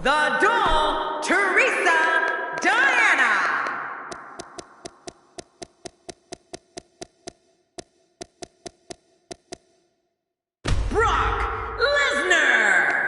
the Duel, Teresa Diana. Brock Lesnar.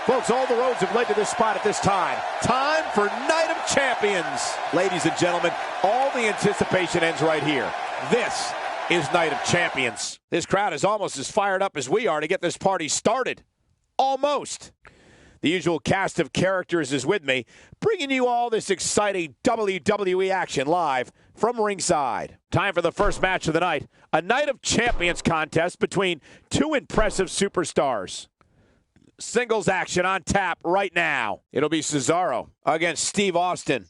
Folks, all the roads have led to this spot at this time. Time for Night of Champions. Ladies and gentlemen, all the anticipation ends right here. This is Night of Champions. This crowd is almost as fired up as we are to get this party started. Almost. The usual cast of characters is with me, bringing you all this exciting WWE action live from ringside. Time for the first match of the night, a Night of Champions contest between two impressive superstars. Singles action on tap right now. It'll be Cesaro against Steve Austin.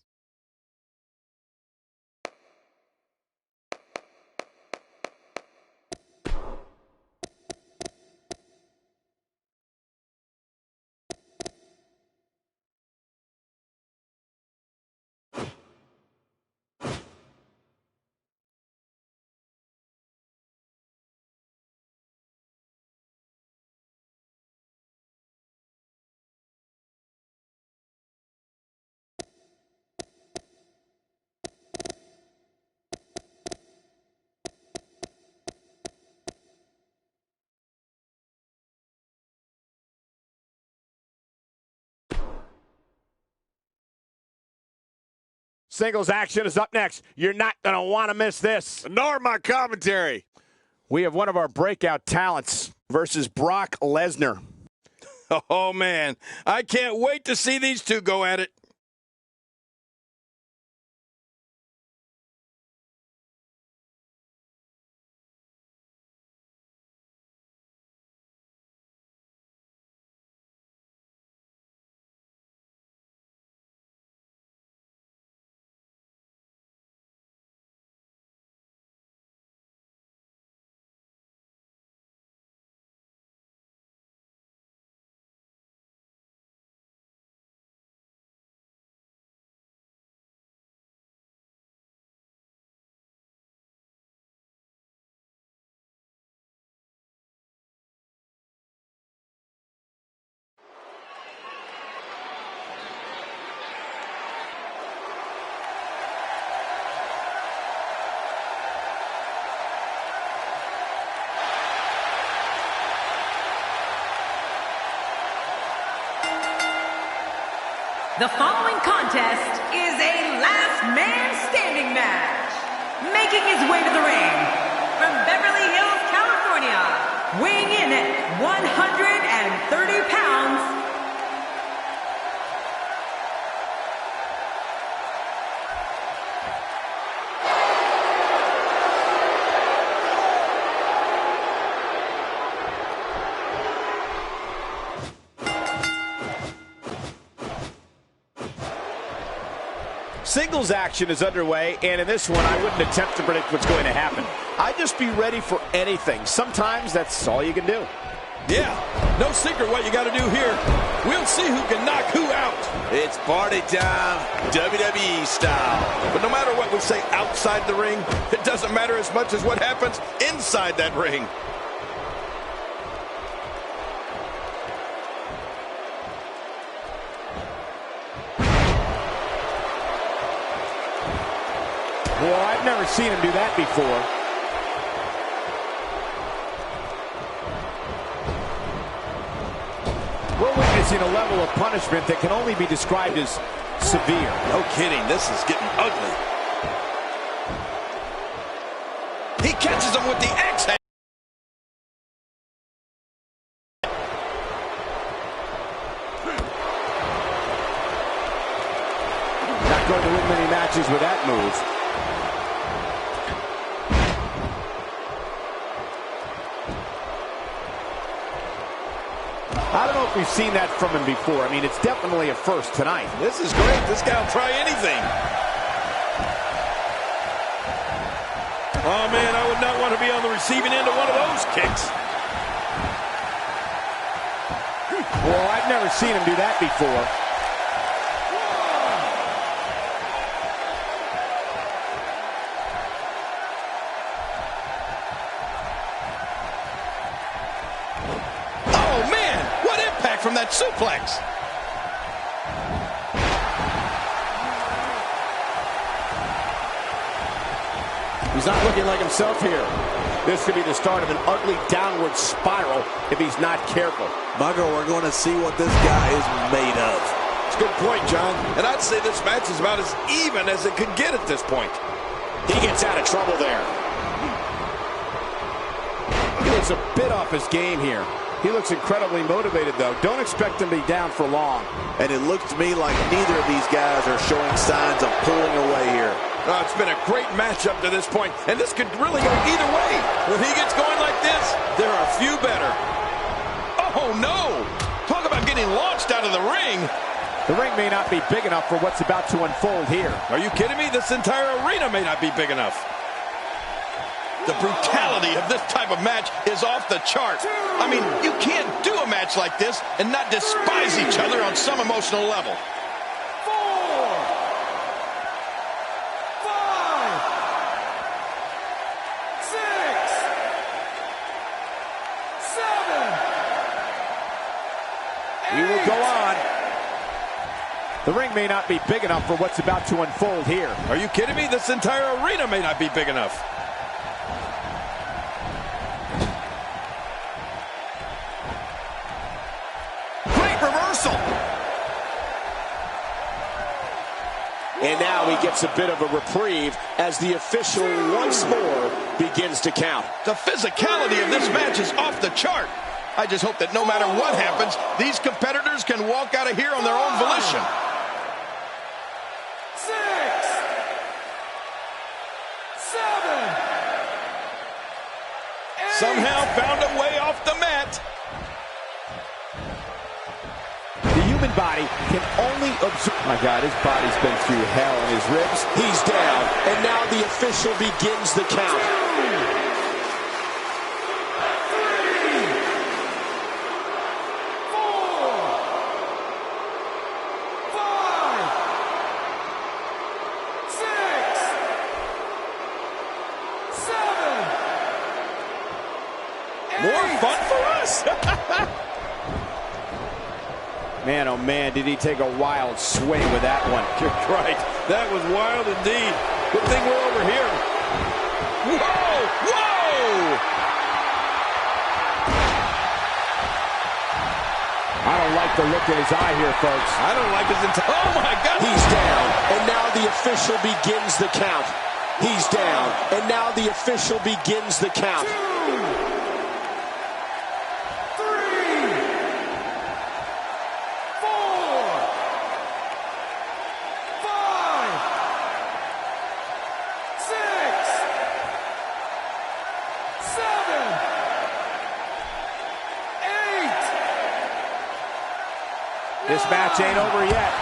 Singles action is up next. You're not going to want to miss this. Nor my commentary. We have one of our breakout talents versus Brock Lesnar. Oh, man. I can't wait to see these two go at it. The following contest is a last man standing match. Making his way to the ring from Beverly Hills, California, weighing in at 130 pounds, Singles action is underway, and in this one, I wouldn't attempt to predict what's going to happen. I'd just be ready for anything. Sometimes that's all you can do. Yeah, no secret what you got to do here. We'll see who can knock who out. It's party time, WWE style. But no matter what we say outside the ring, it doesn't matter as much as what happens inside that ring. Well, I've never seen him do that before. experiencing a level of punishment that can only be described as severe. No kidding, this is getting ugly. He catches him with the X hand. Not going to win many matches with that move. I don't know if we've seen that from him before. I mean, it's definitely a first tonight. This is great. This guy will try anything. Oh, man, I would not want to be on the receiving end of one of those kicks. Well, I've never seen him do that before. From that suplex. He's not looking like himself here. This could be the start of an ugly downward spiral if he's not careful. Bugger, we're going to see what this guy is made of. It's a good point, John. And I'd say this match is about as even as it could get at this point. He gets out of trouble there. He looks a bit off his game here. He looks incredibly motivated, though. Don't expect him to be down for long. And it looks to me like neither of these guys are showing signs of pulling away here. Oh, it's been a great match up to this point, and this could really go either way. If he gets going like this, there are a few better. Oh, no! Talk about getting launched out of the ring. The ring may not be big enough for what's about to unfold here. Are you kidding me? This entire arena may not be big enough. The brutality of this type of match is off the chart. I mean, you can't do a match like this and not despise each other on some emotional level. 4, 5, 6, 7. He will go on. The ring may not be big enough for what's about to unfold here. Are you kidding me? This entire arena may not be big enough. Reversal. And now he gets a bit of a reprieve as the official once more begins to count. The physicality of this match is off the chart. I just hope that no matter what happens, these competitors can walk out of here on their own volition. 6, 7. Somehow found a way off the mat. Body can only absorb. My God, his body's been through hell in his ribs. He's down, and now the official begins the count. 3, 4, 5, 6, 7. More fun for us. Man, oh man, did he take a wild swing with that one. You're right. That was wild indeed. Good thing we're over here. Whoa! Whoa! I don't like the look in his eye here, folks. I don't like his entire... Oh, my God! He's down, and now the official begins the count. He's down, and now the official begins the count. 8. This match ain't over yet.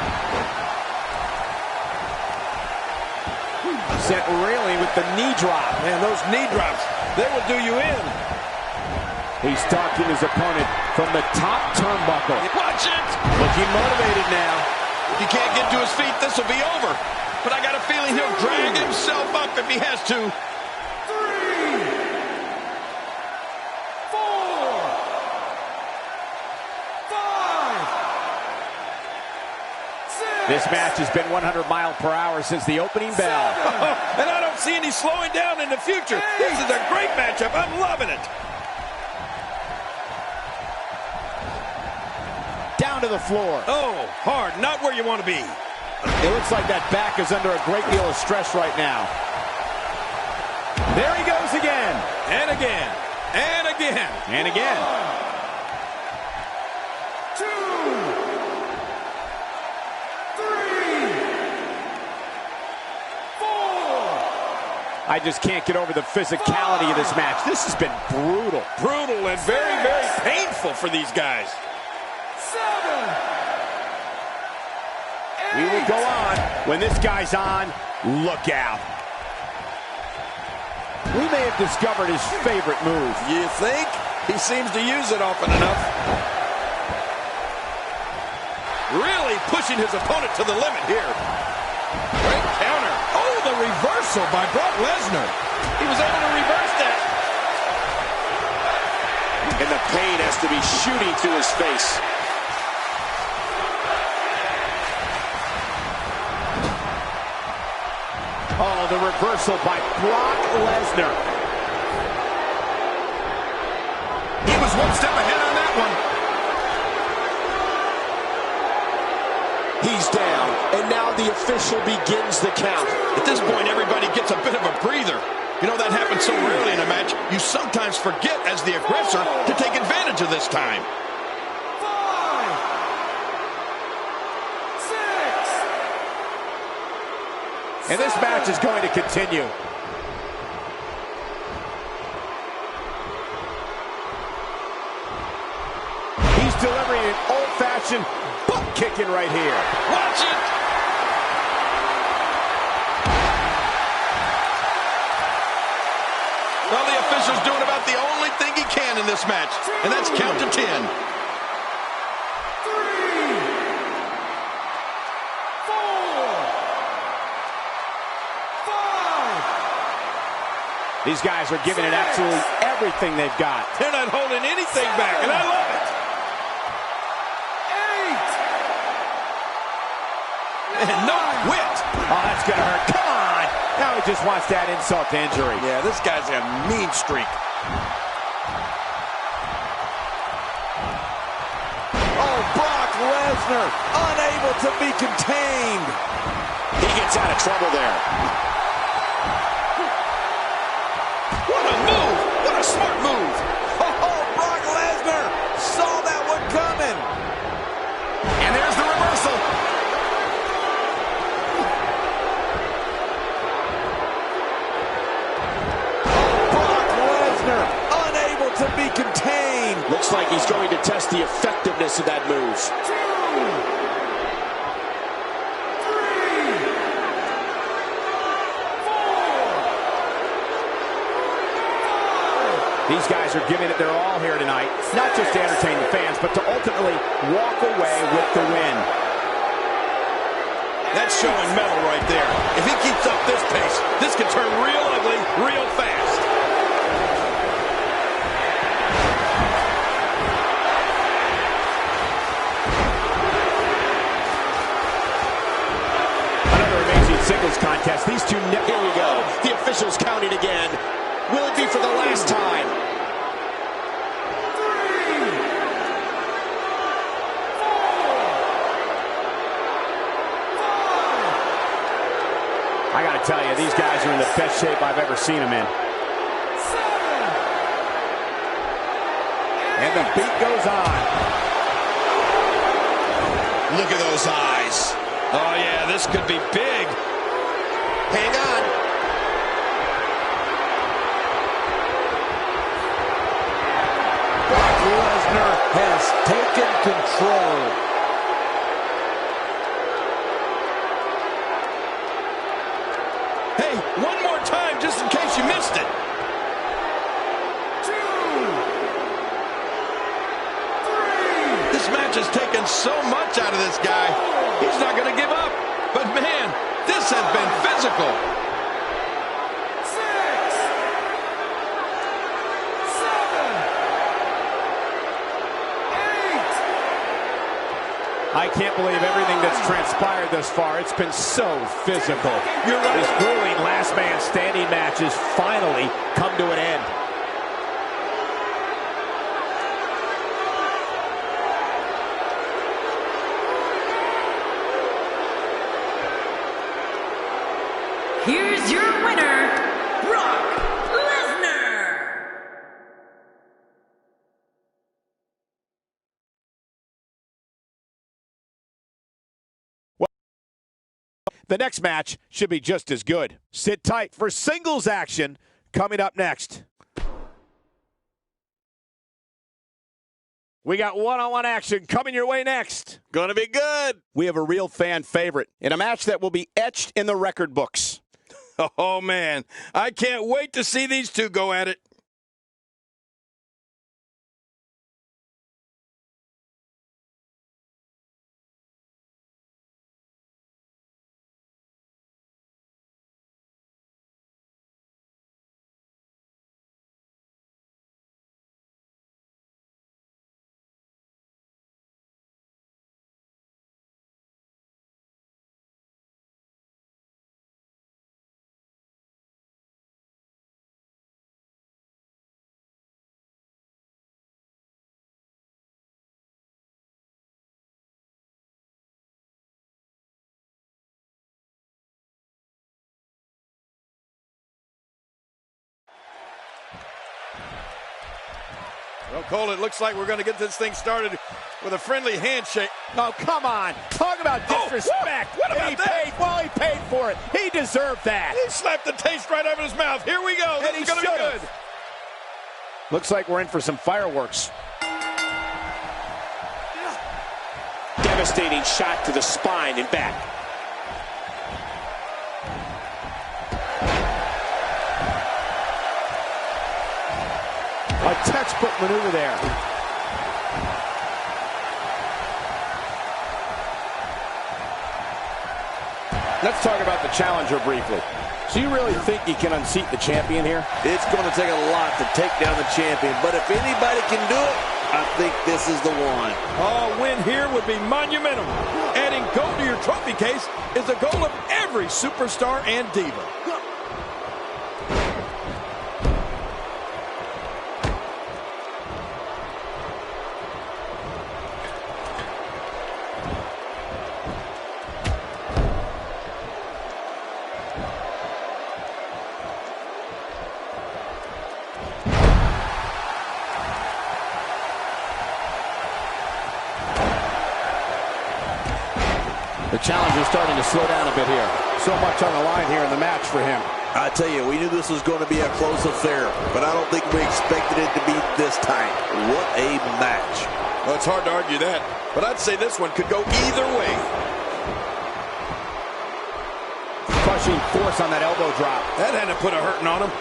Sent reeling with the knee drop. Man, those knee drops, they will do you in. He's stalking his opponent from the top turnbuckle. Watch it! Looking motivated now. If he can't get to his feet, this will be over. But I got a feeling he'll drag himself up if he has to. 3, 4, 5, 6. This match has been 100 miles per hour since the opening bell. And I don't see any slowing down in the future. This is a great matchup. I'm loving it. Down onto the floor. Oh, hard. Not where you want to be. It looks like that back is under a great deal of stress right now. There he goes again. And again. And again. And again. 2, 3, 4. I just can't get over the physicality of this match. This has been brutal. Brutal and very, very painful for these guys. 7. We will go on. When this guy's on, look out. We may have discovered his favorite move. You think? He seems to use it often enough. Really pushing his opponent to the limit here. Great counter. Oh, the reversal by Brock Lesnar. He was able to reverse that. And the pain has to be shooting through his face. Oh, the reversal by Brock Lesnar. He was one step ahead on that one. He's down, and now the official begins the count. At this point, everybody gets a bit of a breather. You know, that happens so rarely in a match, you sometimes forget as the aggressor to take advantage of this time. 5, 6. And this match is going to continue. He's delivering an old-fashioned butt kicking right here. Watch it! Well, the official's doing about the only thing he can in this match, and that's count to 10. 3, 4, 5. These guys are giving it absolutely everything they've got. They're not holding anything back, and I love it. 8. And no quit. Oh, that's going to hurt. Come on. Now he just wants that insult to injury. Yeah, this guy's a mean streak. Oh, Brock Lesnar, unable to be contained. He gets out of trouble there. What a move! What a smart move! Oh, Brock Lesnar saw that one coming. And there's the reversal. Brock Lesnar, unable to be contained. Looks like he's going to test the effectiveness of that move. 2, 3, 4. These guys are giving it their all here tonight, not just to entertain the fans, but to ultimately walk away with the win. That's showing mettle right there. If he keeps up this pace, this can turn real ugly real fast. Another amazing singles contest. These two, here we go. The official's counting again. Will it be for the last time? 3, 4, 5. I gotta tell you, these guys are in the best shape I've ever seen them in. 7. And the beat goes on. Look at those eyes. Oh, yeah, this could be big. Hang on. Brock Lesnar has taken control. Hey, one more time just in case you missed it. 2, 3. This match has taken so much out of this guy. He's not going to give up. But, man, this has been physical. 6, 7, 8. I can't believe everything that's transpired thus far. It's been so physical. You're right. This grueling last man standing match has finally come to an end. the next match should be just as good. Sit tight for singles action coming up next. We got one-on-one action coming your way next. Gonna be good. We have a real fan favorite in a match that will be etched in the record books. Oh, man. I can't wait to see these two go at it. Well, Cole, it looks like we're going to get this thing started with a friendly handshake. Oh, come on. Talk about disrespect. What about that? He paid for it. He deserved that. He slapped the taste right out of his mouth. Here we go. And This is going to be good. Looks like we're in for some fireworks. Devastating shot to the spine and back. A textbook maneuver there. Let's talk about the challenger briefly. So you really think you can unseat the champion here? It's going to take a lot to take down the champion, but if anybody can do it, I think this is the one. A win here would be monumental. Adding gold to your trophy case is the goal of every superstar and diva. The challenger's starting to slow down a bit here. So much on the line here in the match for him. I tell you, we knew this was going to be a close affair, but I don't think we expected it to be this tight. What a match. Well, it's hard to argue that, but I'd say this one could go either way. Crushing force on that elbow drop. That had to put a hurting on him.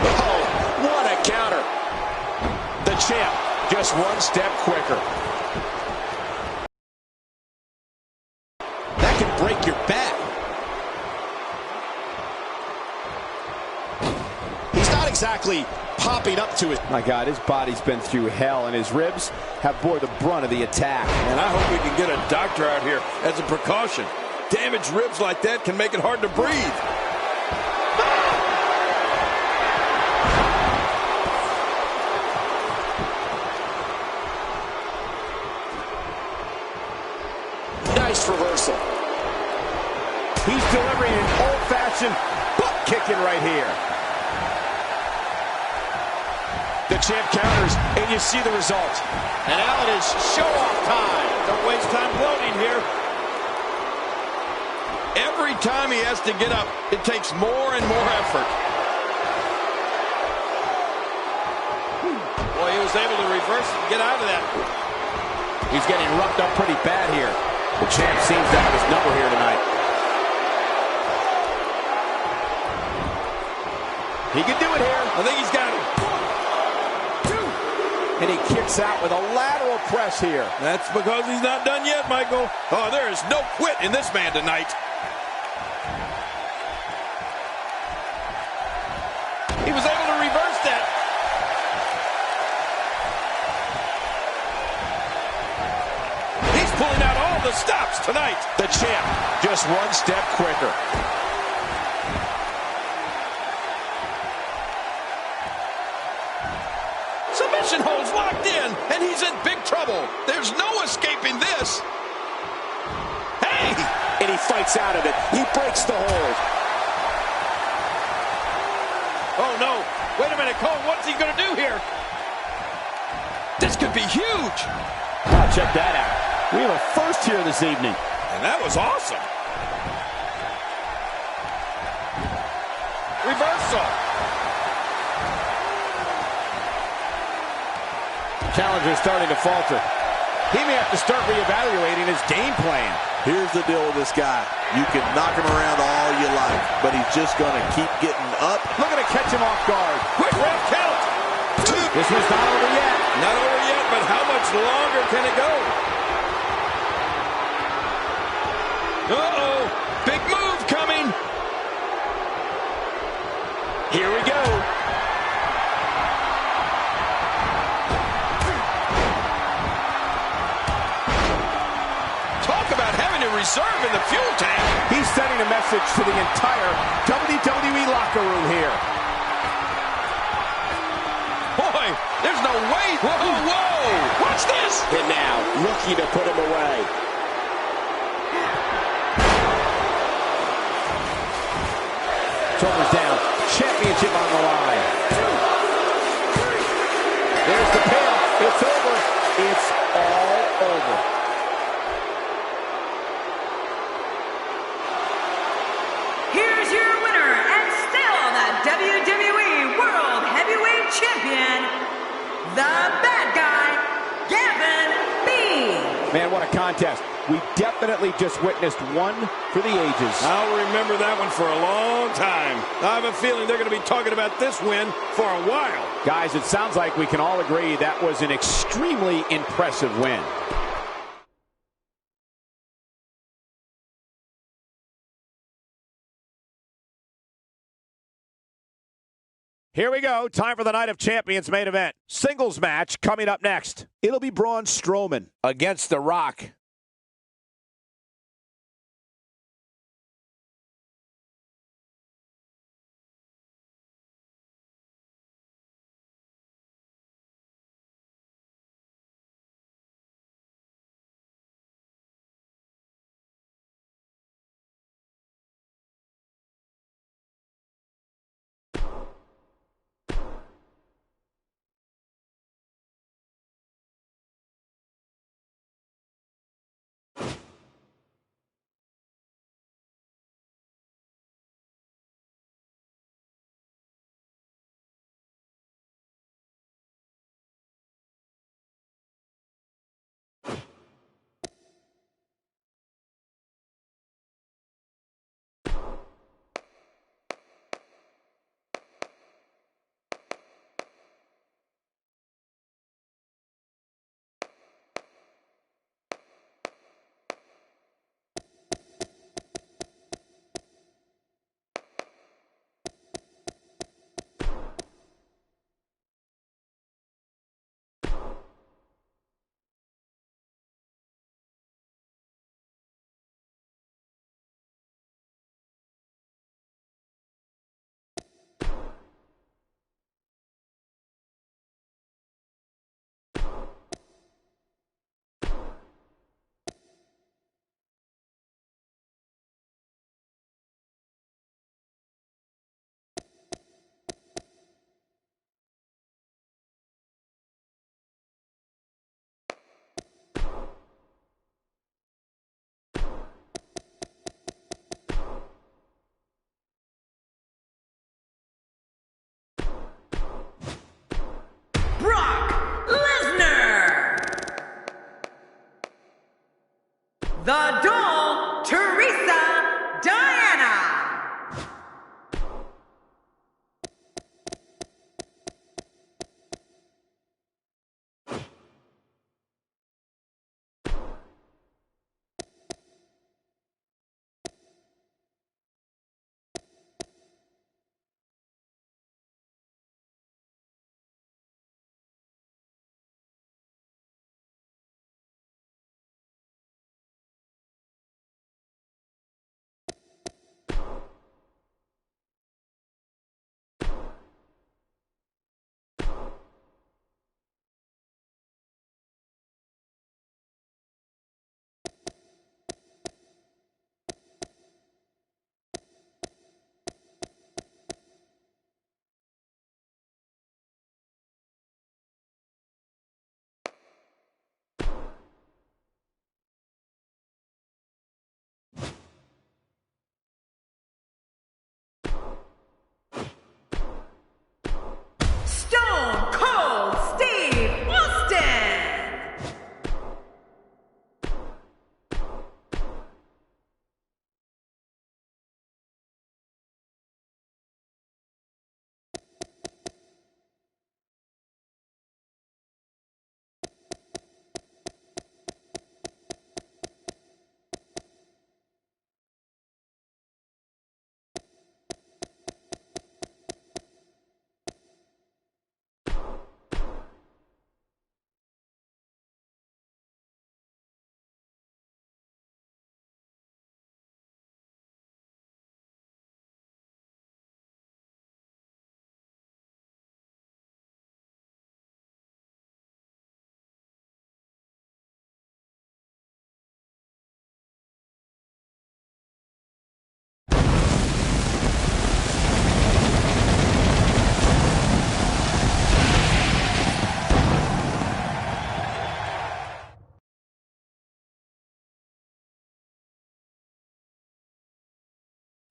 Oh, what a counter. The champ just one step quicker. That can break your back. He's not exactly popping up to it. My God, his body's been through hell, and his ribs have bore the brunt of the attack. And I hope we can get a doctor out here as a precaution. Damaged ribs like that can make it hard to breathe. Nice reversal. He's delivering an old-fashioned butt kicking right here. The champ counters, and you see the result. And now it is show-off time. Don't waste time gloating here. Every time he has to get up, it takes more and more effort. Boy, he was able to reverse and get out of that. He's getting roughed up pretty bad here. The champ seems to have his number here tonight. He can do it here. I think he's got it. And he kicks out with a lateral press here. That's because he's not done yet, Michael. Oh, there is no quit in this man tonight. He was able to reverse that. He's pulling out all the stops tonight. The champ just one step quicker. Submission holds locked in, and he's in big trouble. There's no escaping this. Hey! And he fights out of it. He breaks the hold. Oh, no. Wait a minute, Cole. What's he going to do here? This could be huge. Oh, check that out. We have a first here this evening. And that was awesome. Reversal. Challenger starting to falter. He may have to start reevaluating his game plan. Here's the deal with this guy. You can knock him around all you like, but he's just going to keep getting up. Looking to catch him off guard. Quick ref count. 2. This one's not over yet. Not over yet, but how much longer can it go? Uh-oh. Big move coming. Here we go. Talk about having to reserve in the fuel tank. He's sending a message to the entire WWE locker room here. Boy, there's no way. Whoa, whoa. Watch this. And now, looking to put him away. Shoulders down. Championship on the line. There's the pin. It's over. It's all over. Here's your winner and still the WWE World Heavyweight Champion, the bad guy, Gavin B. Man, what a contest. We definitely just witnessed one for the ages. I'll remember that one for a long time. I have a feeling they're going to be talking about this win for a while. Guys, it sounds like we can all agree that was an extremely impressive win. Here we go. Time for the Night of Champions main event. Singles match coming up next. It'll be Braun Strowman against The Rock.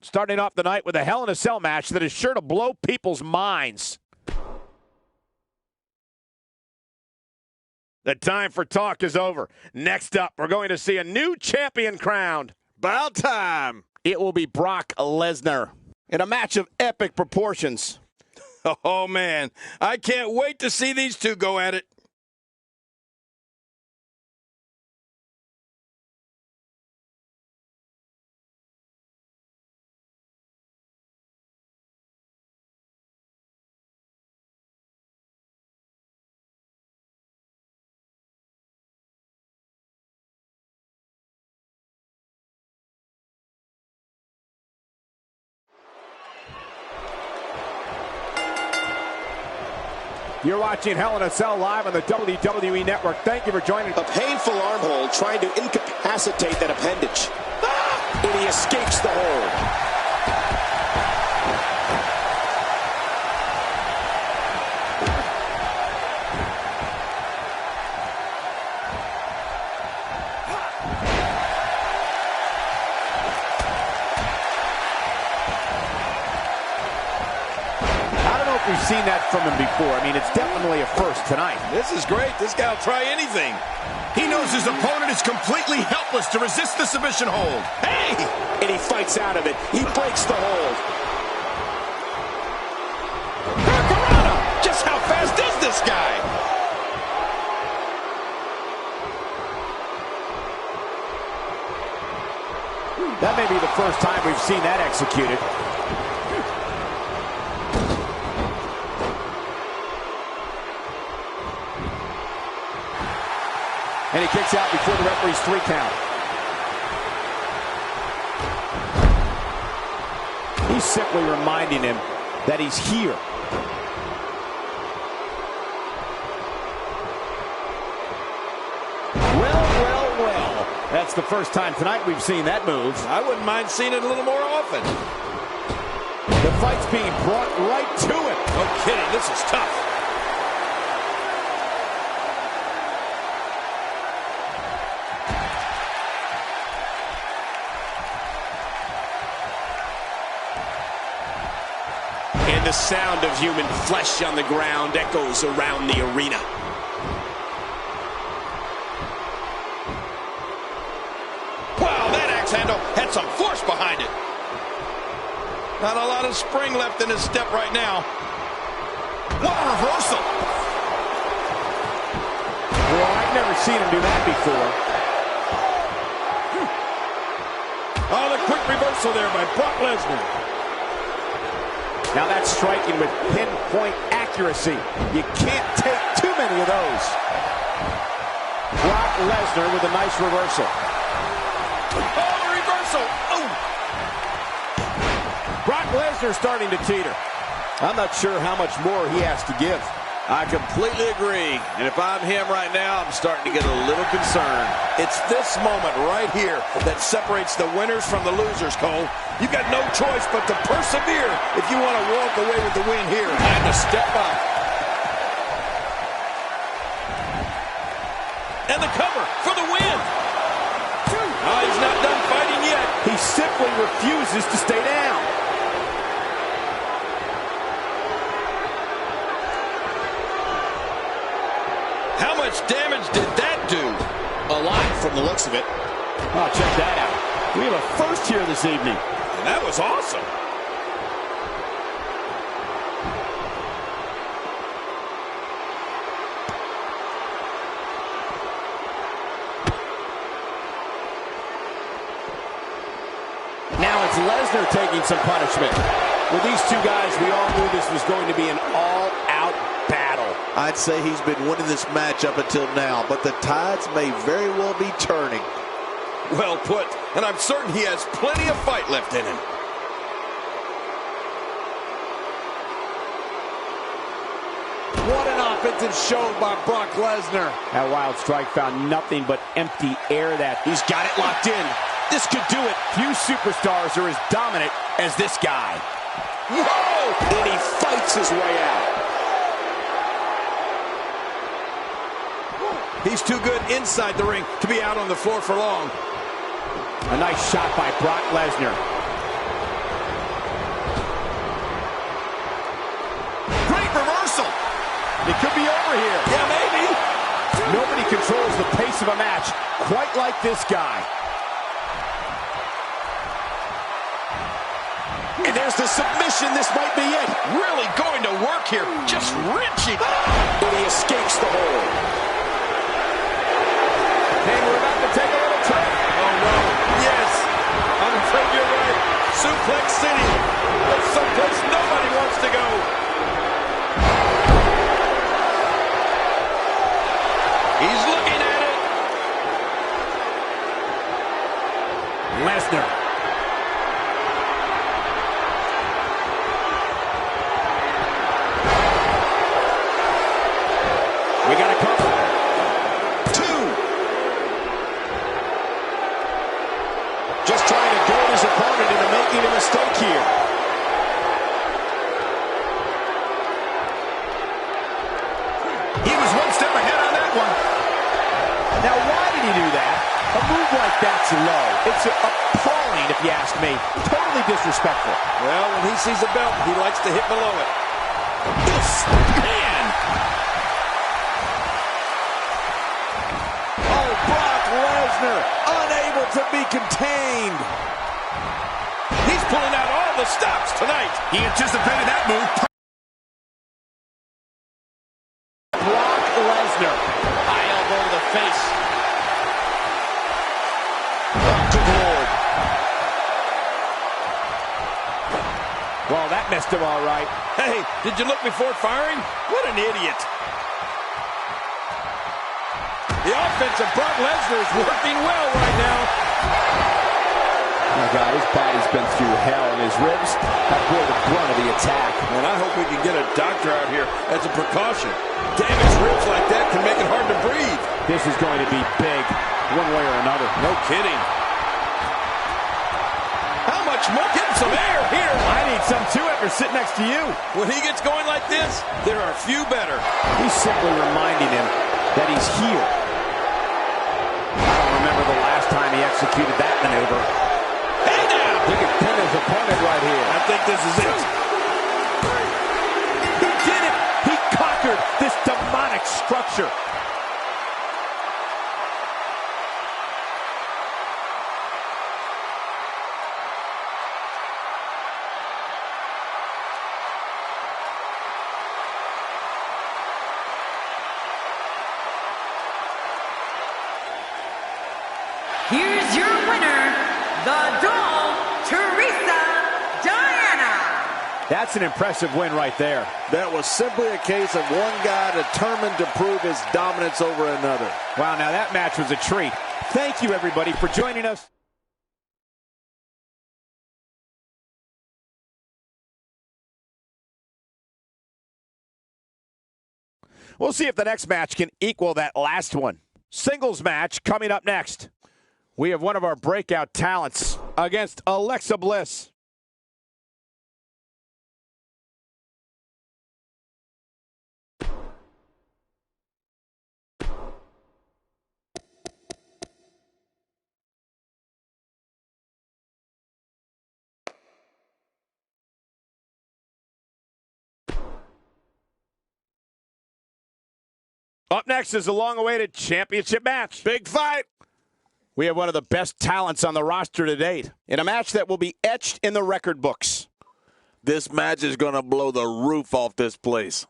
Starting off the night with a Hell in a Cell match that is sure to blow people's minds. The time for talk is over. Next up, we're going to see a new champion crowned. About time. It will be Brock Lesnar in a match of epic proportions. Oh, man. I can't wait to see these two go at it. You're watching Hell in a Cell live on the WWE Network. Thank you for joining. A painful arm hold trying to incapacitate that appendage. Ah! And he escapes the hold. We've seen that from him before. I mean, it's definitely a first tonight. This is great. This guy will try anything. He knows his opponent is completely helpless to resist the submission hold. Hey! And he fights out of it. He breaks the hold. Hurricanrana! Just how fast is this guy? That may be the first time we've seen that executed. And he kicks out before the referee's 3 count. He's simply reminding him that he's here. Well. That's the first time tonight we've seen that move. I wouldn't mind seeing it a little more often. The fight's being brought right to it. No kidding, this is tough. And the sound of human flesh on the ground echoes around the arena. Wow, that axe handle had some force behind it. Not a lot of spring left in his step right now. What a reversal. Well, I've never seen him do that before. Oh, the quick reversal there by Brock Lesnar. Now that's striking with pinpoint accuracy. You can't take too many of those. Brock Lesnar with a nice reversal. Oh, the reversal. Oh. Brock Lesnar starting to teeter. I'm not sure how much more he has to give. I completely agree. And if I'm him right now, I'm starting to get a little concerned. It's this moment right here that separates the winners from the losers, Cole. You've got no choice but to persevere if you want to walk away with the win here. Time to step up. And the cover for the win. Oh, he's not done fighting yet. He simply refuses to stay down. How much damage did that do? A lot from the looks of it. Oh, check that out. We have a first here this evening. And that was awesome. Now it's Lesnar taking some punishment. With these two guys, we all knew this was going to be an all-out battle. I'd say he's been winning this match up until now, but the tides may very well be turning. Well put, and I'm certain he has plenty of fight left in him. What an offensive show by Brock Lesnar. That wild strike found nothing but empty air. He's got it locked in. This could do it. Few superstars are as dominant as this guy. Whoa! And he fights his way out. He's too good inside the ring to be out on the floor for long. A nice shot by Brock Lesnar. It could be over here. Yeah, maybe. Nobody controls the pace of a match quite like this guy. And there's the submission. This might be it. Really going to work here. Just wrenching. But he escapes the hold. And we're about to take a little trip. Oh, no. Yes. I'm afraid you're right. Suplex City. That's someplace nobody wants to go. He's looking at it. Lesnar. We got a couple. 2. Just trying to goad his opponent into making a mistake here. He was one step ahead on that one. Now, why did he do that? A move like that's low. It's appalling, if you ask me. Totally disrespectful. Well, when he sees a belt, he likes to hit below it. This man. Oh, Brock Lesnar, unable to be contained. He's pulling out all the stops tonight. He anticipated that move. Brock Lesnar. High elbow to the face. Good Lord. Well, that messed him all right. Hey, did you look before firing? What an idiot. The offense of Brock Lesnar is working well right now. Oh my God, his body's been through hell, and his ribs have bore the brunt of the attack. And I hope we can get a doctor out here as a precaution. Damaged ribs like that can make it hard to breathe. This is going to be big, one way or another. No kidding. How much more? Get some air here. I need some too after sitting next to you. When he gets going like this, there are few better. He's simply reminding him that he's here. I don't remember the last time he executed that maneuver. Hey now! He could pin his opponent right here. I think this is it. He did it! He conquered this demonic structure. Here's your winner, the Doll, Teresa Diana. That's an impressive win right there. That was simply a case of one guy determined to prove his dominance over another. Wow, now that match was a treat. Thank you, everybody, for joining us. We'll see if the next match can equal that last one. Singles match coming up next. We have one of our breakout talents against Alexa Bliss. Up next is the long-awaited championship match. Big fight. We have one of the best talents on the roster to date in a match that will be etched in the record books. This match is going to blow the roof off this place.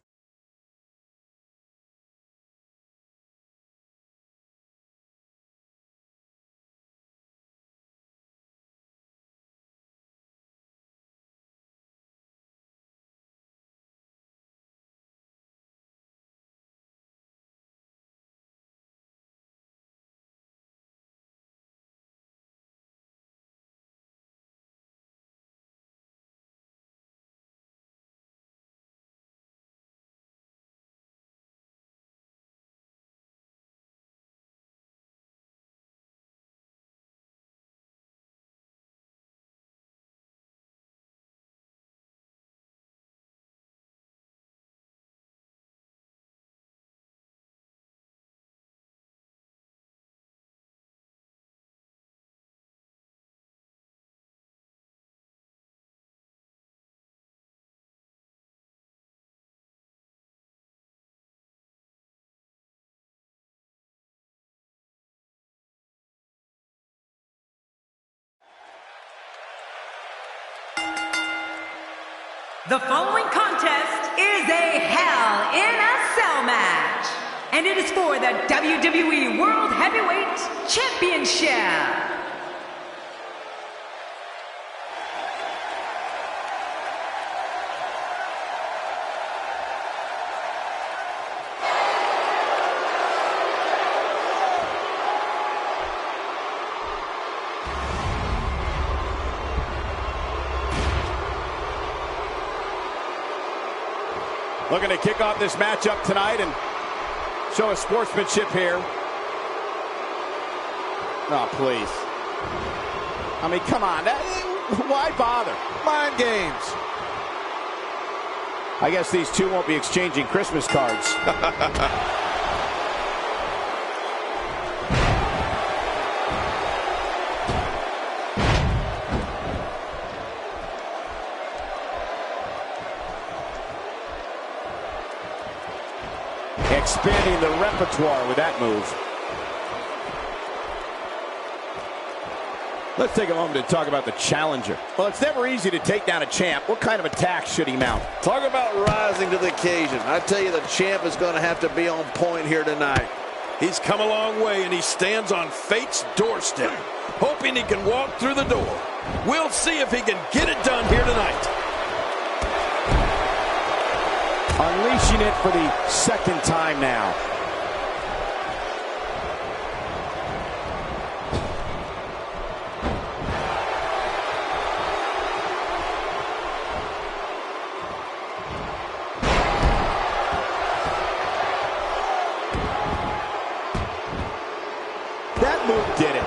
The following contest is a Hell in a Cell match, and it is for the WWE World Heavyweight Championship. Looking to kick off this matchup tonight and show us sportsmanship here. Oh, please. I mean, come on. Why bother? Mind games. I guess these two won't be exchanging Christmas cards. Expanding the repertoire with that move. Let's take a moment to talk about the challenger. Well, it's never easy to take down a champ. What kind of attack should he mount? Talk about rising to the occasion. I tell you, the champ is going to have to be on point here tonight. He's come a long way, and he stands on fate's doorstep, hoping he can walk through the door. We'll see if he can get it done here tonight. Unleashing it for the second time now. That move did it.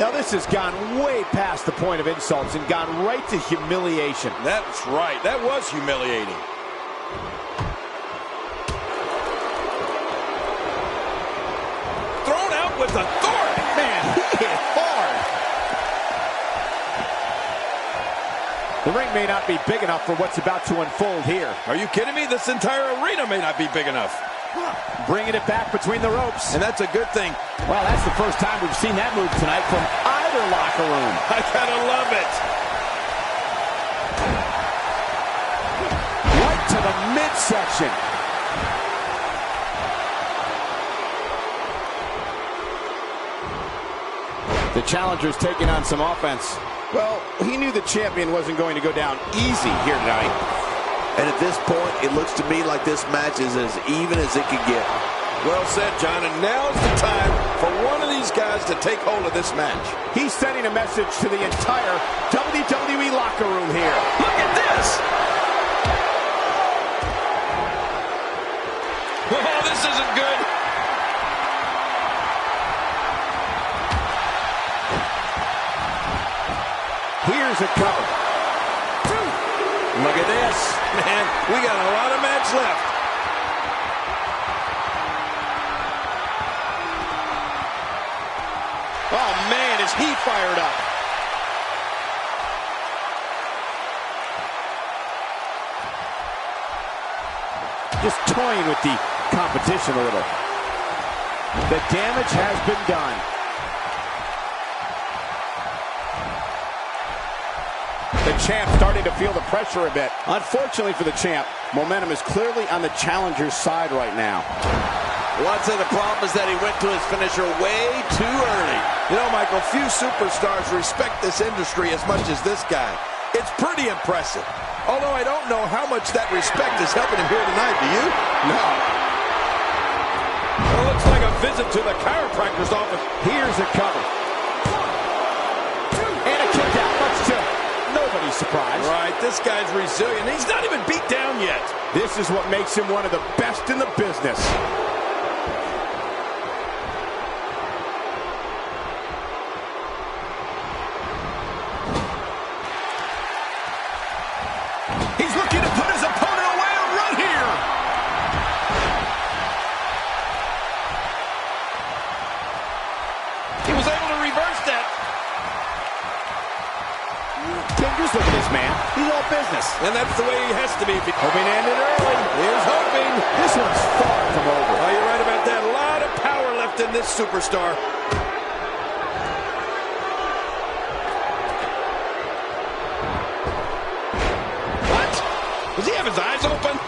Now this has gone way past the point of insults and gone right to humiliation. That's right. That was humiliating. With authority. Man, he hit hard. The ring may not be big enough for what's about to unfold here. Are you kidding me? This entire arena may not be big enough. Bringing it back between the ropes. And that's a good thing. Well, that's the first time we've seen that move tonight from either locker room. I gotta love it. Right to the midsection. The challenger's taking on some offense. Well, he knew the champion wasn't going to go down easy here tonight. And at this point, it looks to me like this match is as even as it can get. Well said, John, and now's the time for one of these guys to take hold of this match. He's sending a message to the entire WWE locker room here. Look at this! Oh, this isn't good. Here's a cover. Look at this. Man, we got a lot of match left. Oh, man, is he fired up. Just toying with the competition a little. The damage has been done. The champ starting to feel the pressure a bit. Unfortunately for the champ, momentum is clearly on the challenger's side right now. Once the problem is that he went to his finisher way too early. You know, Michael, few superstars respect this industry as much as this guy. It's pretty impressive. Although I don't know how much that respect is helping him here tonight, do you? No. Well, it looks like a visit to the chiropractor's office. Here's a cover. And a kick out. Much to nobody's surprise. Right, this guy's resilient. He's not even beat down yet. This is what makes him one of the best in the business. He's looking to put his opponent away right here. He was able to reverse that. Just look at this man. He's all business. And that's the way he has to be. Hoping to end it early. Here's hoping. This one's far from over. Oh, you're right about that. A lot of power left in this superstar. What? Does he have his eyes open?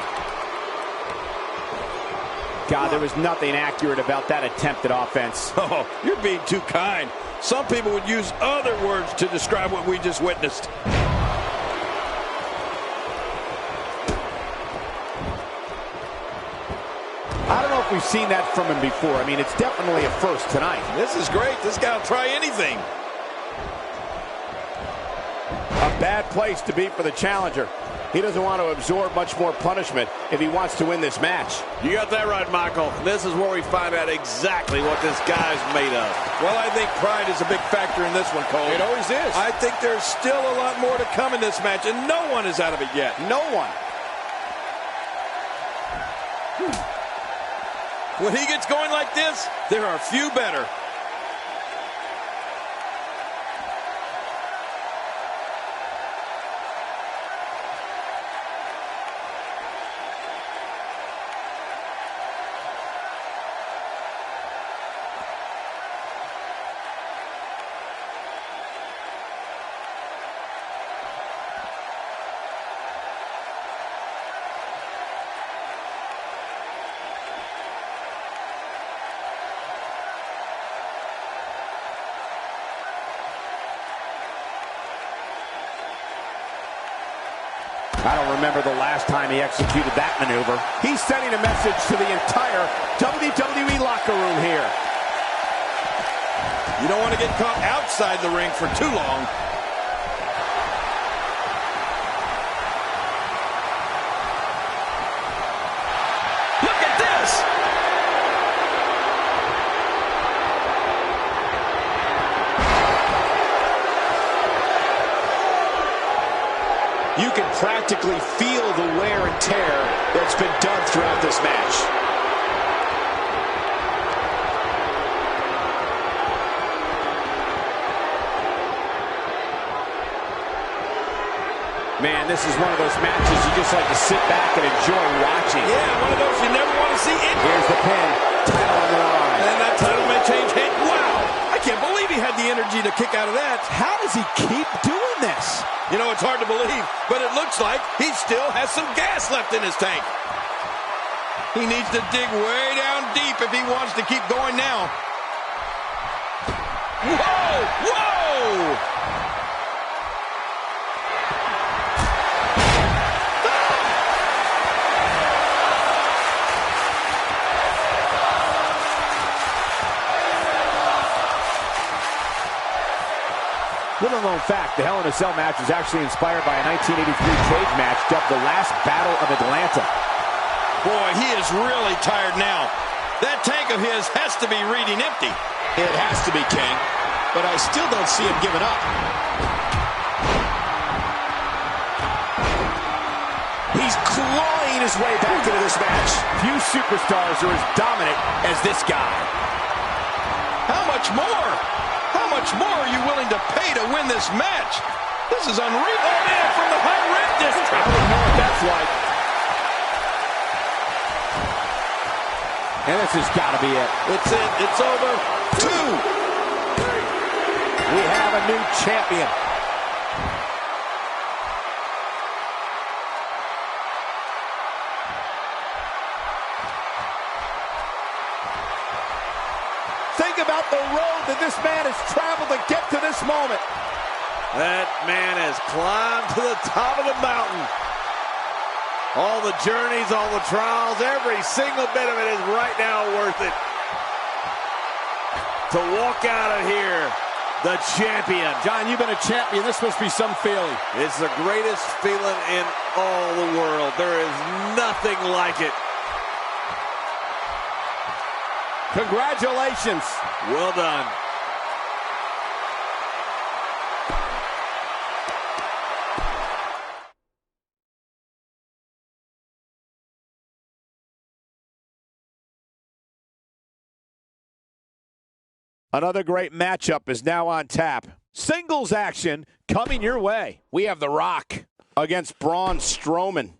God, there was nothing accurate about that attempt at offense. Oh, you're being too kind. Some people would use other words to describe what we just witnessed. I don't know if we've seen that from him before. I mean, it's definitely a first tonight. This is great. This guy will try anything. A bad place to be for the challenger. He doesn't want to absorb much more punishment if he wants to win this match. You got that right, Michael. This is where we find out exactly what this guy's made of. Well, I think pride is a big factor in this one, Cole. It always is. I think there's still a lot more to come in this match, and no one is out of it yet. No one. When he gets going like this, there are few better. I don't remember the last time he executed that maneuver. He's sending a message to the entire WWE locker room here. You don't want to get caught outside the ring for too long. Look at this! You can practically feel the wear and tear that's been done throughout this match. Man, this is one of those matches you just like to sit back and enjoy watching. Yeah, one of those you never want to see end. Here's the pin. Title on the line. And that title may change hands. Wow! I can't believe he had the energy to kick out of that. How does he keep doing this? You know, it's hard to believe, but it looks like he still has some gas left in his tank. He needs to dig way down deep if he wants to keep going now. Whoa! Whoa! Little known fact, the Hell in a Cell match was actually inspired by a 1983 cage match dubbed the Last Battle of Atlanta. Boy, he is really tired now. That tank of his has to be reading empty. It has to be, King, but I still don't see him giving up. He's clawing his way back into this match. Few superstars are as dominant as this guy. How much more? How much more are you willing to pay to win this match? This is unreal. Oh, man, from the high red district. I don't know what that's like. And this has got to be it. It's it. It's over. 2. We have a new champion. Think about the road that this man has traveled to get to this moment. That man has climbed to the top of the mountain. All the journeys, all the trials, every single bit of it is right now worth it. To walk out of here, the champion. John, you've been a champion. This must be some feeling. It's the greatest feeling in all the world. There is nothing like it. Congratulations. Well done. Another great matchup is now on tap. Singles action coming your way. We have The Rock against Braun Strowman.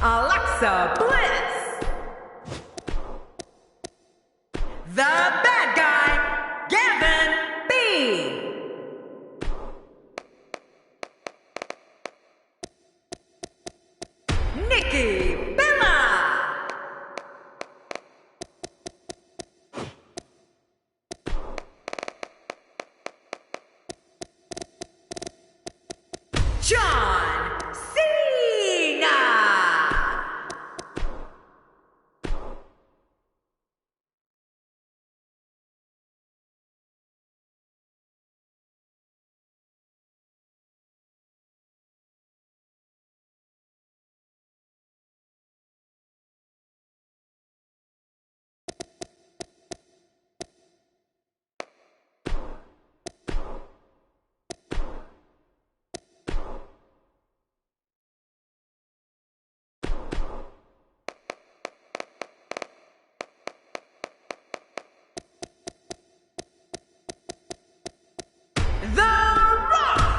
Alexa Bliss. The bad guy, Gavin B. Nikki Bella. John Cena. The Rock.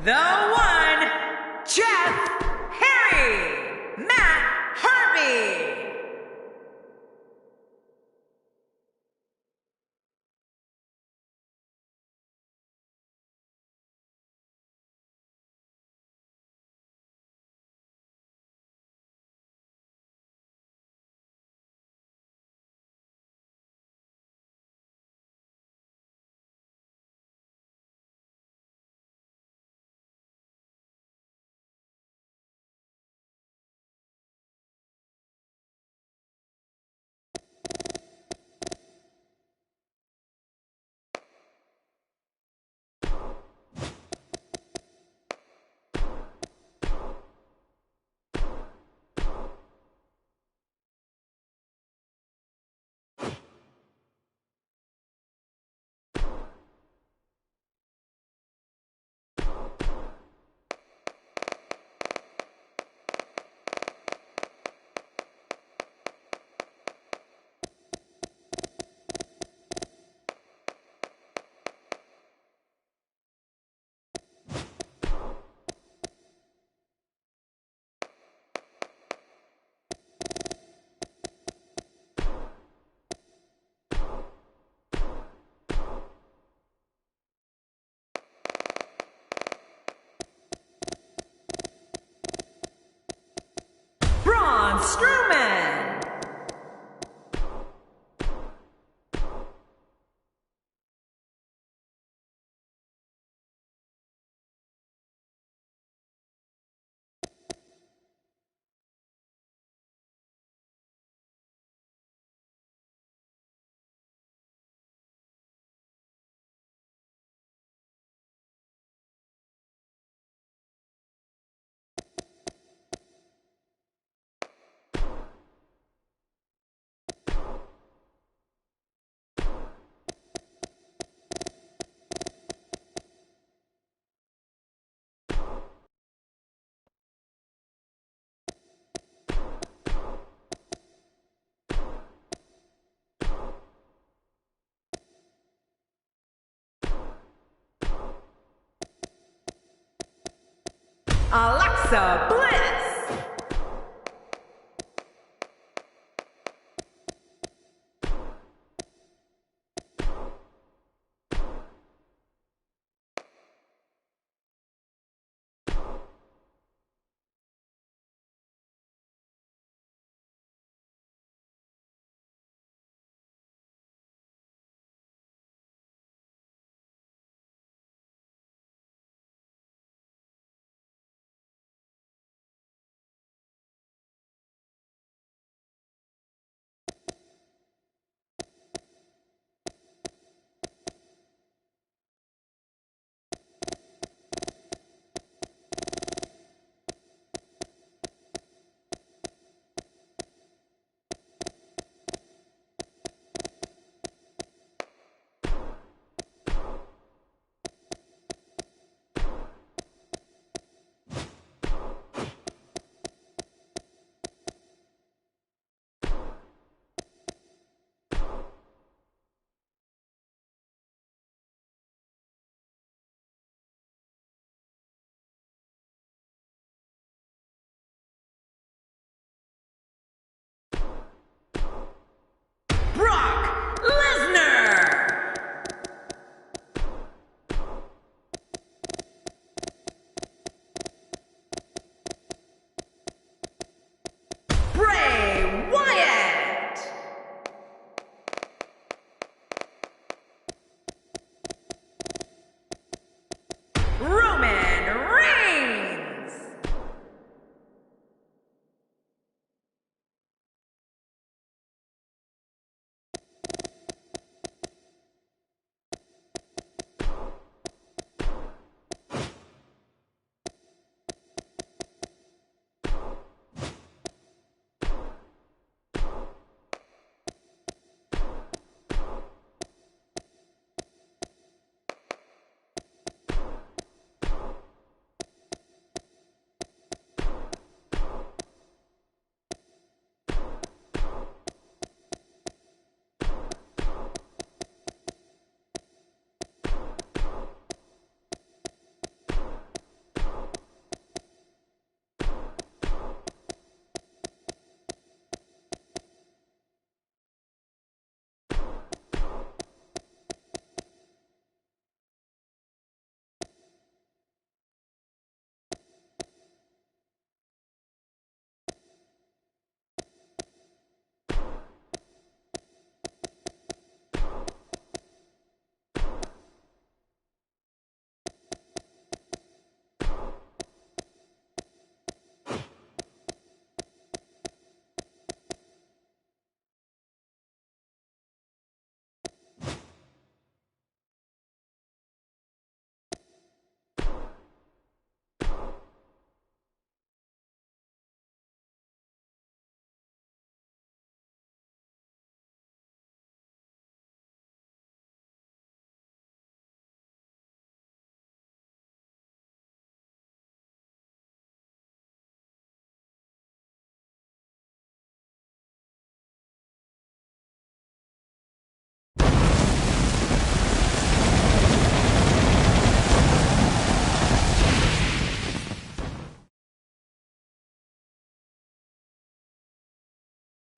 The One, Jeff Harry, Matt Harvey. Braun Strowman. Alexa Bliss.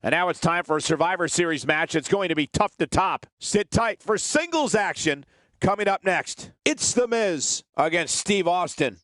And now it's time for a Survivor Series match. It's going to be tough to top. Sit tight for singles action coming up next. It's The Miz against Steve Austin.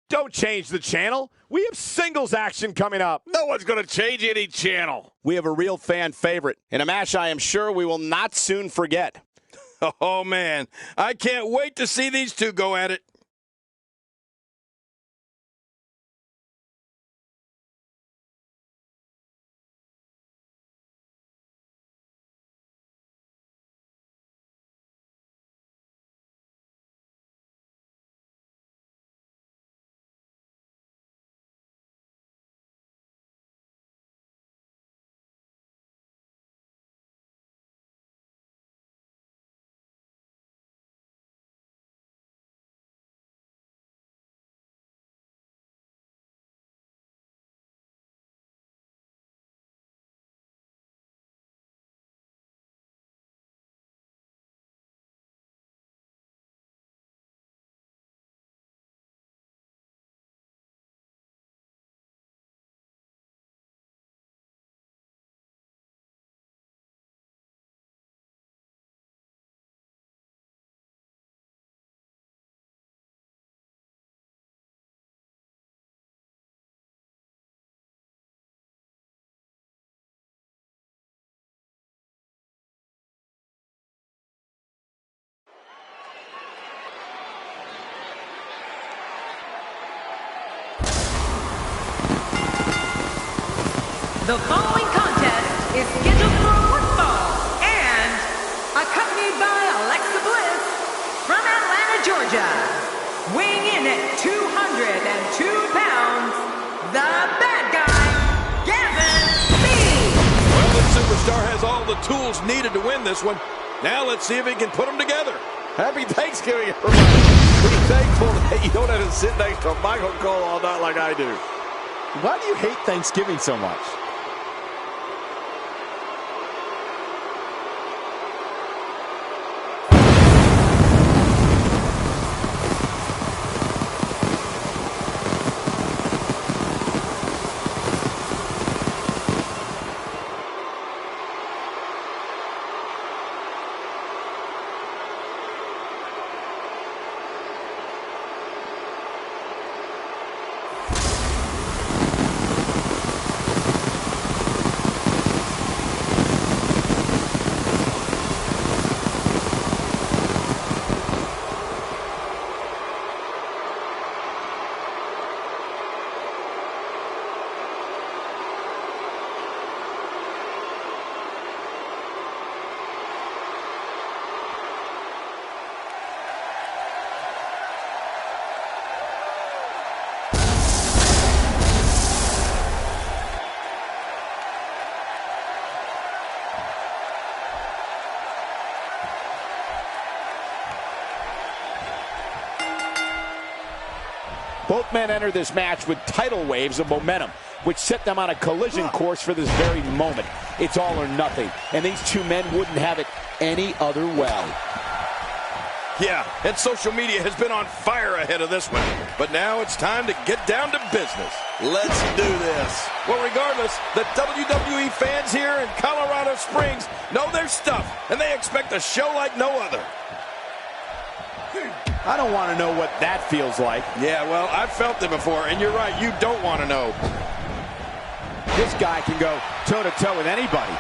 Don't change the channel. We have singles action coming up. No one's going to change any channel. We have a real fan favorite in a match I am sure we will not soon forget. Oh, man. I can't wait to see these two go at it. The following contest is scheduled for one fall and accompanied by Alexa Bliss from Atlanta, Georgia. Weighing in at 202 pounds, the bad guy, Gavin Lee. Well, this superstar has all the tools needed to win this one. Now let's see if he can put them together. Happy Thanksgiving, everybody. Be thankful that you don't have to sit next to Michael Cole all night like I do. Why do you hate Thanksgiving so much? Both men enter this match with tidal waves of momentum, which set them on a collision course for this very moment. It's all or nothing, and these two men wouldn't have it any other way. Yeah, and social media has been on fire ahead of this one. But now it's time to get down to business. Let's do this. Well, regardless, the WWE fans here in Colorado Springs know their stuff, and they expect a show like no other. I don't want to know what that feels like. Yeah, well, I've felt it before, and you're right, you don't want to know. This guy can go toe-to-toe with anybody.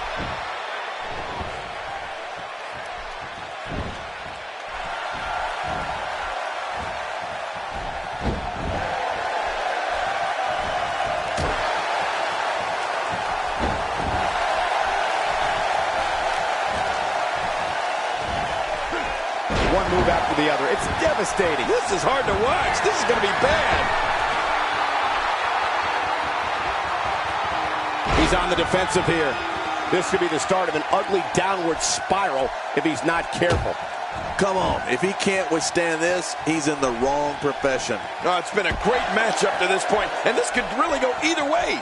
one move after the other. It's devastating. This is hard to watch. This is going to be bad. He's on the defensive here. This could be the start of an ugly downward spiral if he's not careful. Come on. If he can't withstand this, he's in the wrong profession. Oh, it's been a great match up to this point, and this could really go either way.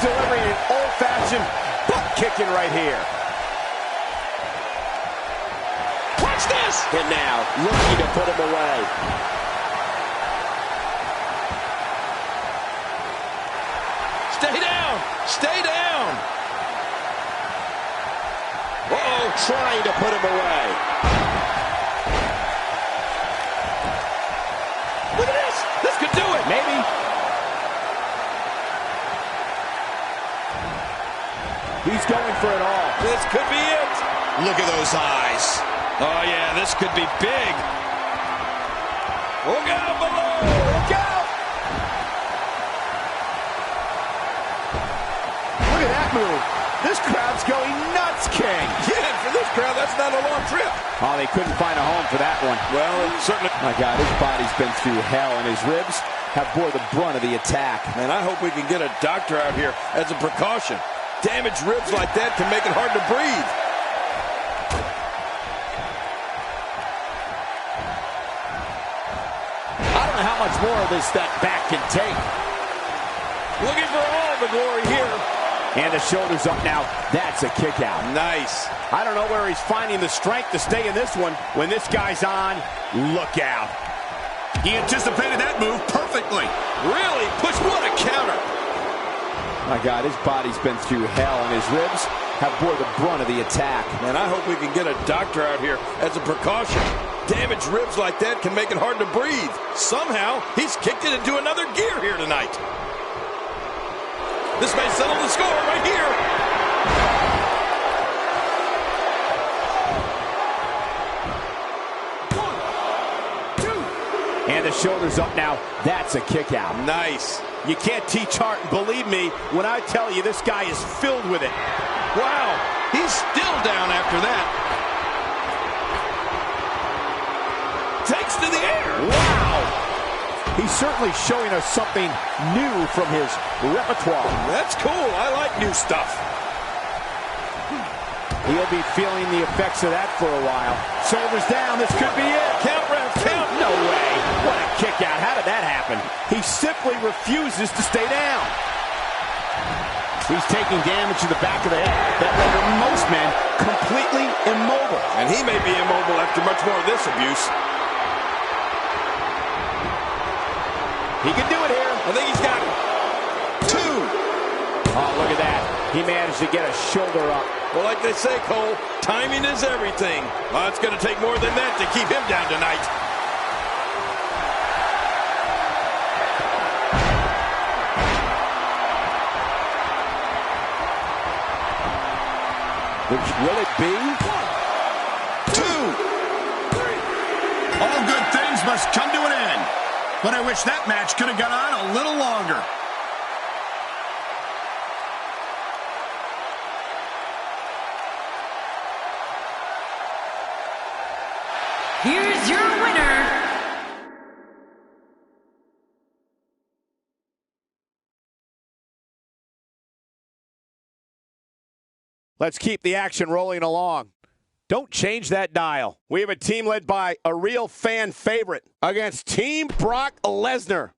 Delivering an old-fashioned butt kicking right here. Watch this! And now, looking to put him away. Stay down! Stay down! Uh-oh, trying to put him away. Look at this! This could do it! Maybe. He's going for it all. This could be it. Look at those eyes. Oh, yeah, this could be big. Look out below. Look out. Look at that move. This crowd's going nuts, King. Yeah, for this crowd, that's not a long trip. Oh, they couldn't find a home for that one. Well, it certainly... My God, his body's been through hell, and his ribs have bore the brunt of the attack. Man, I hope we can get a doctor out here as a precaution. Damaged ribs like that can make it hard to breathe. I don't know how much more of this that back can take. Looking for all the glory here. And the shoulders up now. That's a kick out. Nice. I don't know where he's finding the strength to stay in this one. When this guy's on, look out. He anticipated that move perfectly. Really? Push, what a counter. My God, his body's been through hell, and his ribs have bore the brunt of the attack. Man, I hope we can get a doctor out here as a precaution. Damaged ribs like that can make it hard to breathe. Somehow, he's kicked it into another gear here tonight. This may settle the score right here. And the shoulders up now. That's a kick out. Nice. You can't teach heart, and believe me when I tell you this guy is filled with it. Wow, he's still down after that. Takes to the air. Wow. He's certainly showing us something new from his repertoire. That's cool. I like new stuff. He'll be feeling the effects of that for a while. Shoulders down. This could be it. Count, ref, count. No way. What a kick out. How did that happen? He simply refuses to stay down. He's taking damage to the back of the head that render most men completely immobile. And he may be immobile after much more of this abuse. He can do it here. I think he's got it. 2. Oh, look at that. He managed to get a shoulder up. Well, like they say, Cole, timing is everything. Well, it's going to take more than that to keep him down tonight. Which will it be? 2. All good things must come to an end. But I wish that match could have gone on a little longer. Here's your winner, Let's keep the action rolling along. Don't change that dial. We have a team led by a real fan favorite against Team Brock Lesnar.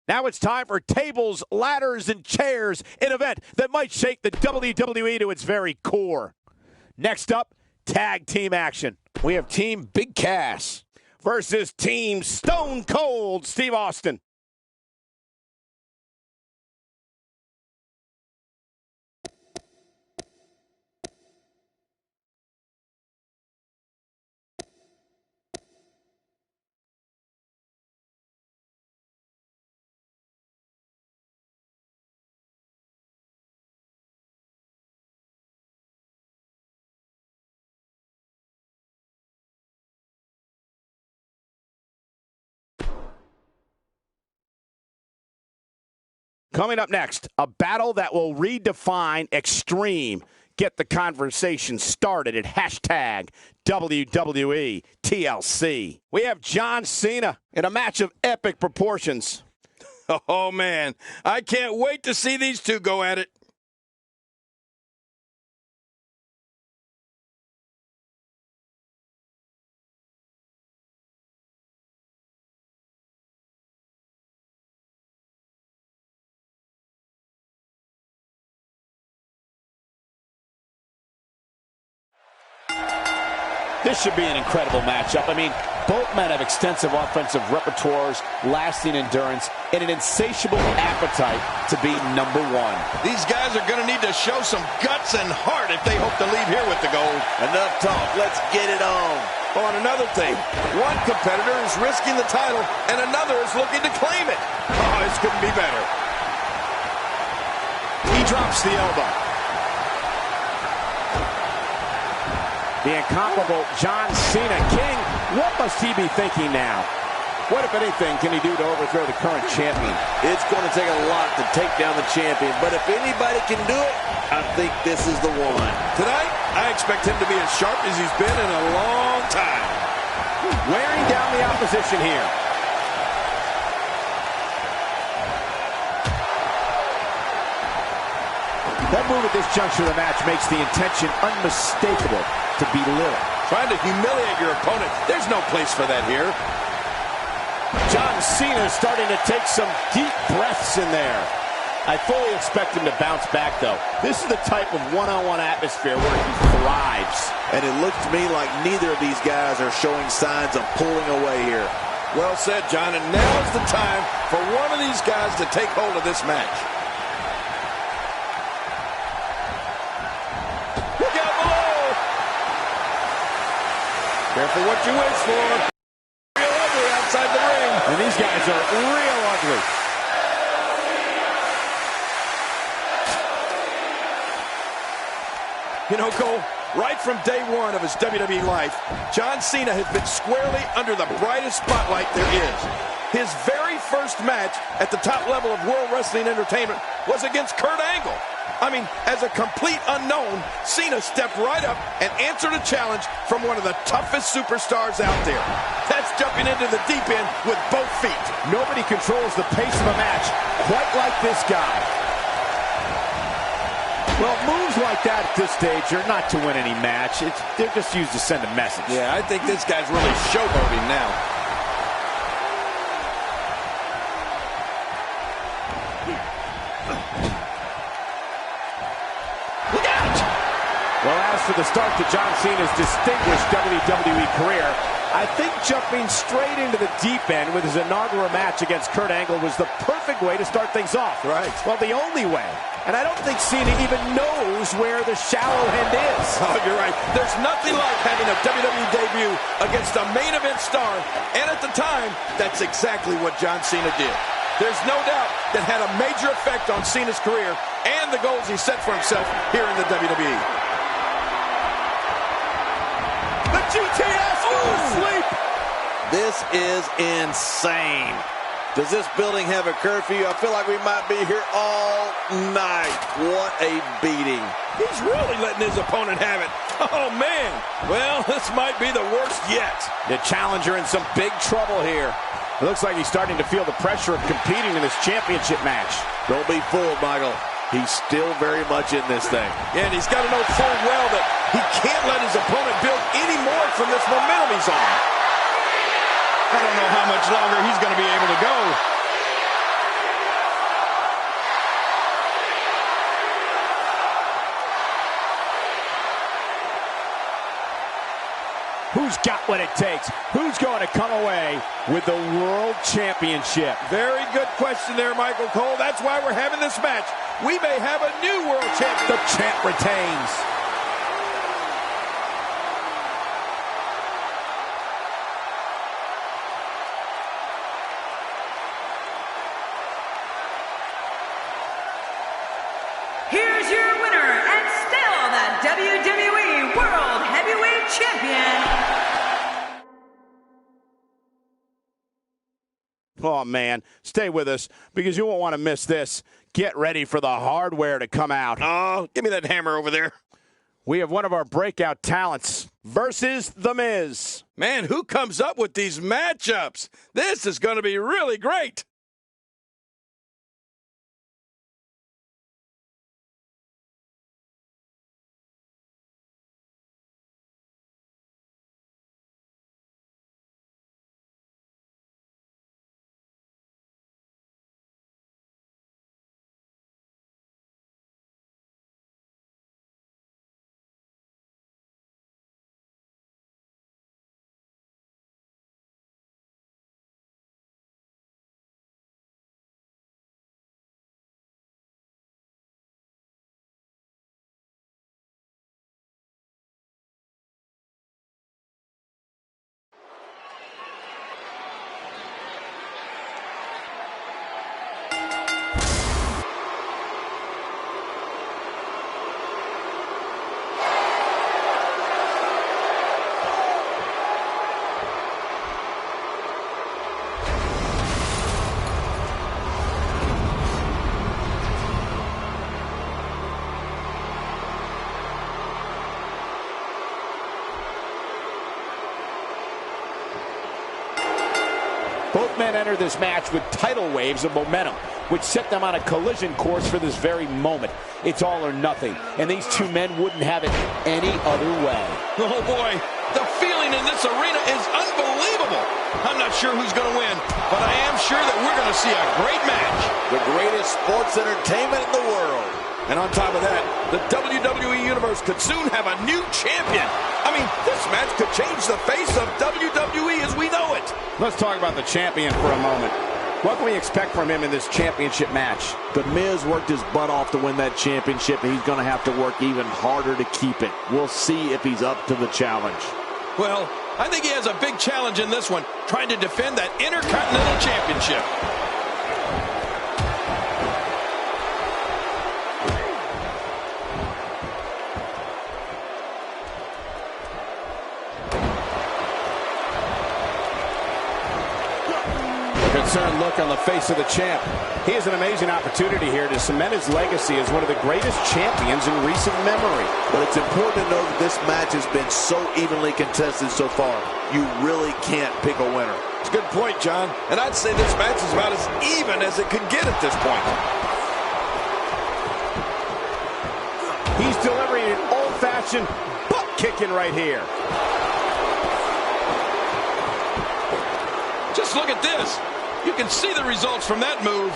Now it's time for tables, ladders, and chairs, an event that might shake the WWE to its very core. Next up, tag team action. We have Team Big Cass versus Team Stone Cold Steve Austin. Coming up next, a battle that will redefine extreme. Get the conversation started at hashtag WWE TLC. We have John Cena in a match of epic proportions. Oh, man. I can't wait to see these two go at it. This should be an incredible matchup. I mean, both men have extensive offensive repertoires, lasting endurance, and an insatiable appetite to be number one. These guys are going to need to show some guts and heart if they hope to leave here with the gold. Enough talk. Let's get it on. Oh, and another thing. One competitor is risking the title, and another is looking to claim it. Oh, this couldn't be better. He drops the elbow. The incomparable John Cena. King, what must he be thinking now? What, if anything, can he do to overthrow the current champion? It's going to take a lot to take down the champion, but if anybody can do it, I think this is the one. Tonight, I expect him to be as sharp as he's been in a long time. Wearing down the opposition here. That move at this juncture of the match makes the intention unmistakable to belittle. Trying to humiliate your opponent. There's no place for that here. John Cena is starting to take some deep breaths in there. I fully expect him to bounce back, though. This is the type of one-on-one atmosphere where he thrives. And it looks to me like neither of these guys are showing signs of pulling away here. Well said, John, and now is the time for one of these guys to take hold of this match. Careful what you wish for. Real ugly outside the ring. And these guys are real ugly. You know, Cole, right from day one of his WWE life, John Cena has been squarely under the brightest spotlight there is. His very first match at the top level of World Wrestling Entertainment was against Kurt Angle. I mean, as a complete unknown, Cena stepped right up and answered a challenge from one of the toughest superstars out there. That's jumping into the deep end with both feet. Nobody controls the pace of a match quite like this guy. Well, moves like that at this stage are not to win any match. They're just used to send a message. Yeah, I think this guy's really showboating now. Well, as for the start to John Cena's distinguished WWE career, I think jumping straight into the deep end with his inaugural match against Kurt Angle was the perfect way to start things off. Right. Well, the only way. And I don't think Cena even knows where the shallow end is. Oh, you're right. There's nothing like having a WWE debut against a main event star. And at the time, that's exactly what John Cena did. There's no doubt that had a major effect on Cena's career and the goals he set for himself here in the WWE. The GTS sleep. This is insane. Does this building have a curfew? I feel like we might be here all night. What a beating. He's really letting his opponent have it. Oh, man. Well, this might be the worst yet. The challenger in some big trouble here. It looks like he's starting to feel the pressure of competing in this championship match. Don't be fooled, Michael. He's still very much in this thing. And he's got to know full well that he can't let his opponent build any more from this momentum he's on. I don't know how much longer he's going to be able to go. Who's got what it takes? Who's going to come away with the World Championship? Very good question there, Michael Cole. That's why we're having this match. We may have a new World Champion. The champ retains. Here's your winner and still the WWE World Heavyweight Champion. Oh, man. Stay with us because you won't want to miss this. Get ready for the hardware to come out. Oh, give me that hammer over there. We have one of our breakout talents versus The Miz. Man, who comes up with these matchups? This is going to be really great. Both men enter this match with tidal waves of momentum, which set them on a collision course for this very moment. It's all or nothing, and these two men wouldn't have it any other way. Oh, boy. The feeling in this arena is unbelievable. I'm not sure who's going to win, but I am sure that we're going to see a great match. The greatest sports entertainment in the world. And on top of that, the WWE Universe could soon have a new champion. I mean, this match could change the face of WWE as we know it. Let's talk about the champion for a moment. What can we expect from him in this championship match? The Miz worked his butt off to win that championship, and he's going to have to work even harder to keep it. We'll see if he's up to the challenge. Well, I think he has a big challenge in this one, trying to defend that Intercontinental Championship. Concerned look on the face of the champ. He has an amazing opportunity here to cement his legacy as one of the greatest champions in recent memory. But it's important to know that this match has been so evenly contested so far. You really can't pick a winner. It's a good point, John. And I'd say this match is about as even as it could get at this point. He's delivering an old-fashioned butt kicking right here. Just look at this. You can see the results from that move.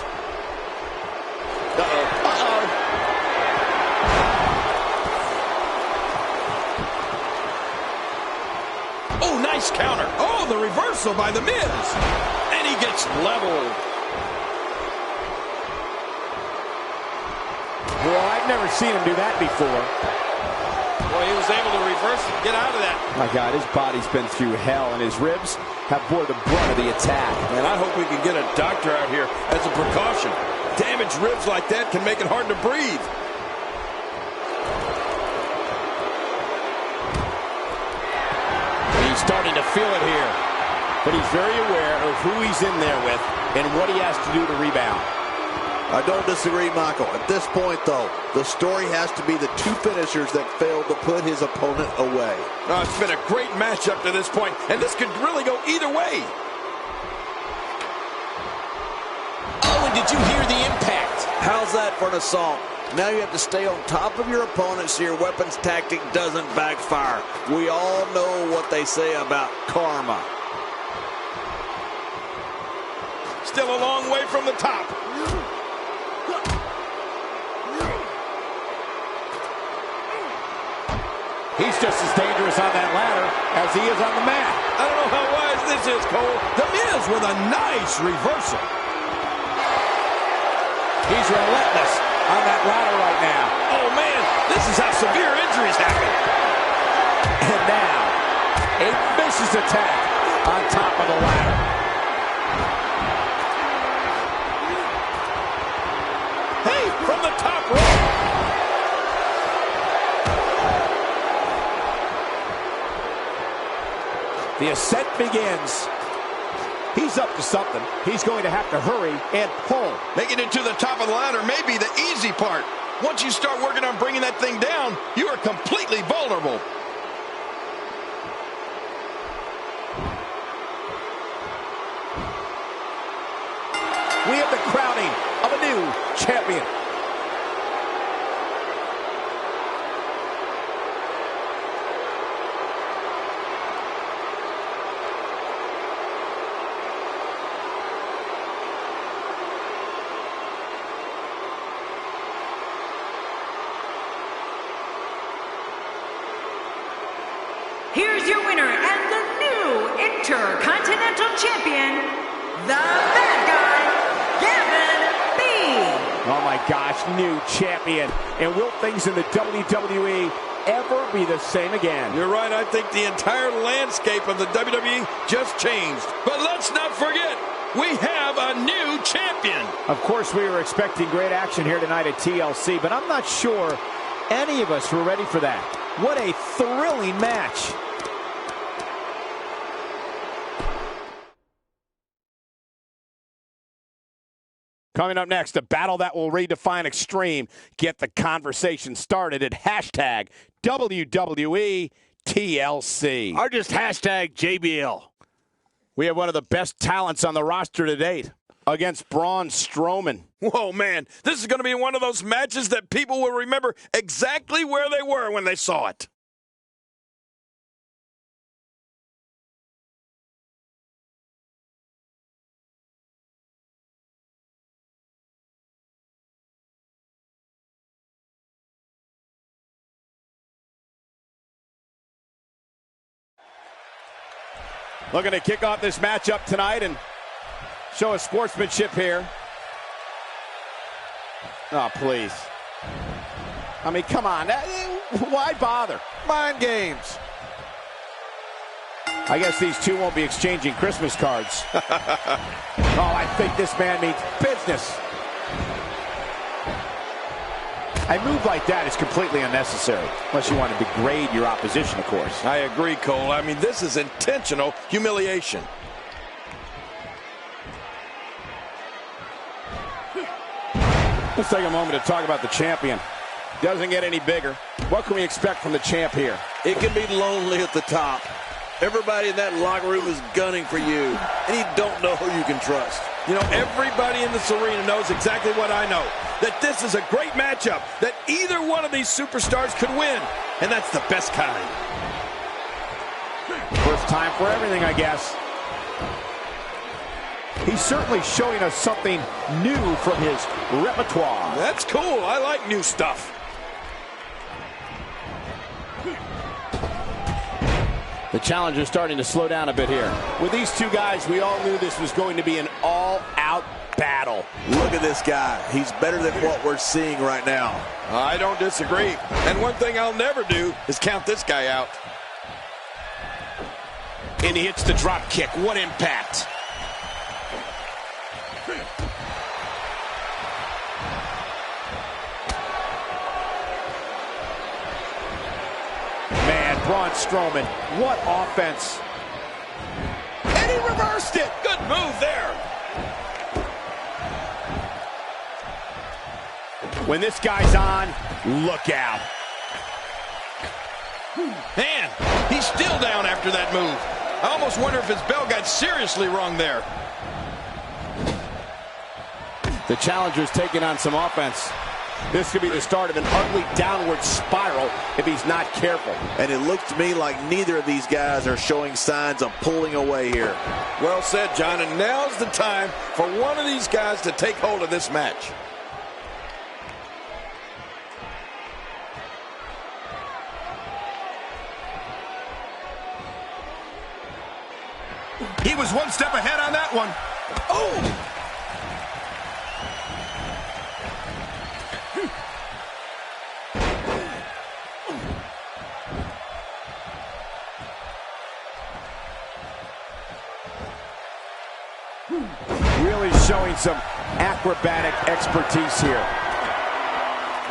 Oh, nice counter. Oh, the reversal by The Miz. And he gets leveled. Well, I've never seen him do that before. Well, he was able to reverse and get out of that. My God, his body's been through hell, and his ribs have bore the brunt of the attack. And I hope we can get a doctor out here as a precaution. Damaged ribs like that can make it hard to breathe. He's starting to feel it here. But he's very aware of who he's in there with and what he has to do to rebound. I don't disagree, Michael. At this point, though, the story has to be the two finishers that failed to put his opponent away. Oh, it's been a great match up to this point, and this could really go either way. Oh, and did you hear the impact? How's that for an assault? Now you have to stay on top of your opponent so your weapons tactic doesn't backfire. We all know what they say about karma. Still a long way from the top. He's just as dangerous on that ladder as he is on the mat. I don't know how wise this is, Cole. The Miz with a nice reversal. He's relentless on that ladder right now. Oh, man, this is how severe injuries happen. And now, a vicious attack on top of the ladder. Hey, from the top rope. The ascent begins. He's up to something. He's going to have to hurry and pull. Making it to the top of the ladder may be the easy part. Once you start working on bringing that thing down, you are completely vulnerable. We have the crowning of a new champion. Here's your winner and the new Intercontinental Champion, the bad guy, Gavin B. Oh my gosh, new champion. And will things in the WWE ever be the same again? You're right. I think the entire landscape of the WWE just changed. But let's not forget, we have a new champion. Of course, we were expecting great action here tonight at TLC, but I'm not sure any of us were ready for that. What a thrilling match. Coming up next, a battle that will redefine extreme. Get the conversation started at hashtag WWE TLC. Or just hashtag JBL. We have one of the best talents on the roster to date against Braun Strowman. Whoa, man, this is going to be one of those matches that people will remember exactly where they were when they saw it. Looking to kick off this matchup tonight and show us sportsmanship here. Oh, please. I mean, come on. Why bother? Mind games. I guess these two won't be exchanging Christmas cards. Oh, I think this man means business. A move like that is completely unnecessary, unless you want to degrade your opposition, of course. I agree, Cole. I mean, this is intentional humiliation. Let's take a moment to talk about the champion. Doesn't get any bigger. What can we expect from the champ here? It can be lonely at the top. Everybody in that locker room is gunning for you, and you don't know who you can trust. You know, everybody in this arena knows exactly what I know, that this is a great matchup, that either one of these superstars could win, and that's the best kind. First time for everything, I guess. He's certainly showing us something new from his repertoire. That's cool. I like new stuff. The challenger's starting to slow down a bit here. With these two guys, we all knew this was going to be an all-out battle. Look at this guy. He's better than what we're seeing right now. I don't disagree. And one thing I'll never do is count this guy out. And he hits the drop kick. What impact. Man, Braun Strowman, what offense. And he reversed it. Good move there. When this guy's on, look out. Man, he's still down after that move. I almost wonder if his bell got seriously wrong there. The challenger's taking on some offense. This could be the start of an ugly downward spiral if he's not careful. And it looks to me like neither of these guys are showing signs of pulling away here. Well said, John, and now's the time for one of these guys to take hold of this match. He was one step ahead on that one. Oh! Really showing some acrobatic expertise here.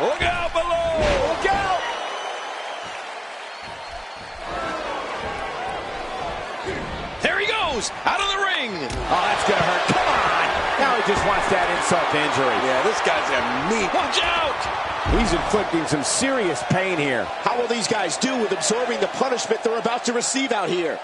Look out below! Look out! There he goes, out of the ring. Oh, that's gonna hurt. Come on! Now he just wants that insult to injury. Yeah, this guy's a meat. Watch out! He's inflicting some serious pain here. How will these guys do with absorbing the punishment they're about to receive out here?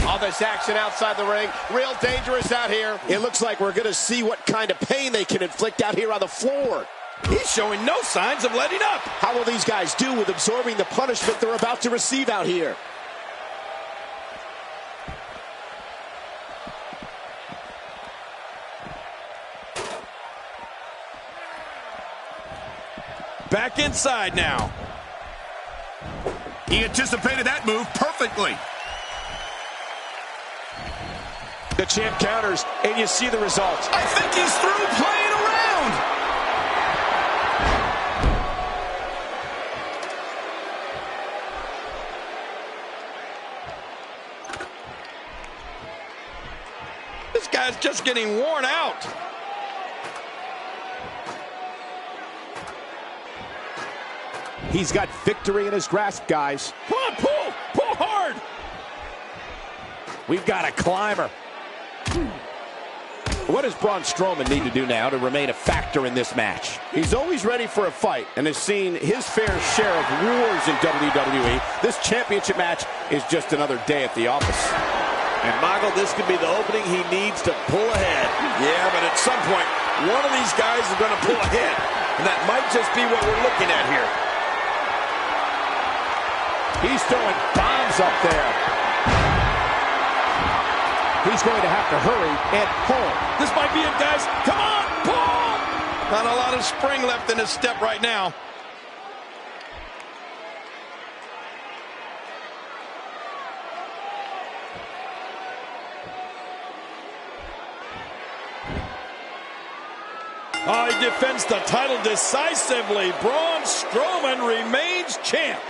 All this action outside the ring, real dangerous out here. It looks like we're going to see what kind of pain they can inflict out here on the floor. He's showing no signs of letting up. How will these guys do with absorbing the punishment they're about to receive out here? Back inside now. He anticipated that move perfectly. The champ counters, and you see the result. I think he's through playing around. This guy's just getting worn out. He's got victory in his grasp, guys. Come on, pull! Pull hard! We've got a climber. What does Braun Strowman need to do now to remain a factor in this match? He's always ready for a fight and has seen his fair share of wars in WWE. This championship match is just another day at the office. And Michael, this could be the opening he needs to pull ahead. Yeah, but at some point, one of these guys is going to pull ahead. And that might just be what we're looking at here. He's throwing bombs up there. He's going to have to hurry and pull. This might be it, guys. Come on, pull! Not a lot of spring left in his step right now. He defends the title decisively. Braun Strowman remains champ.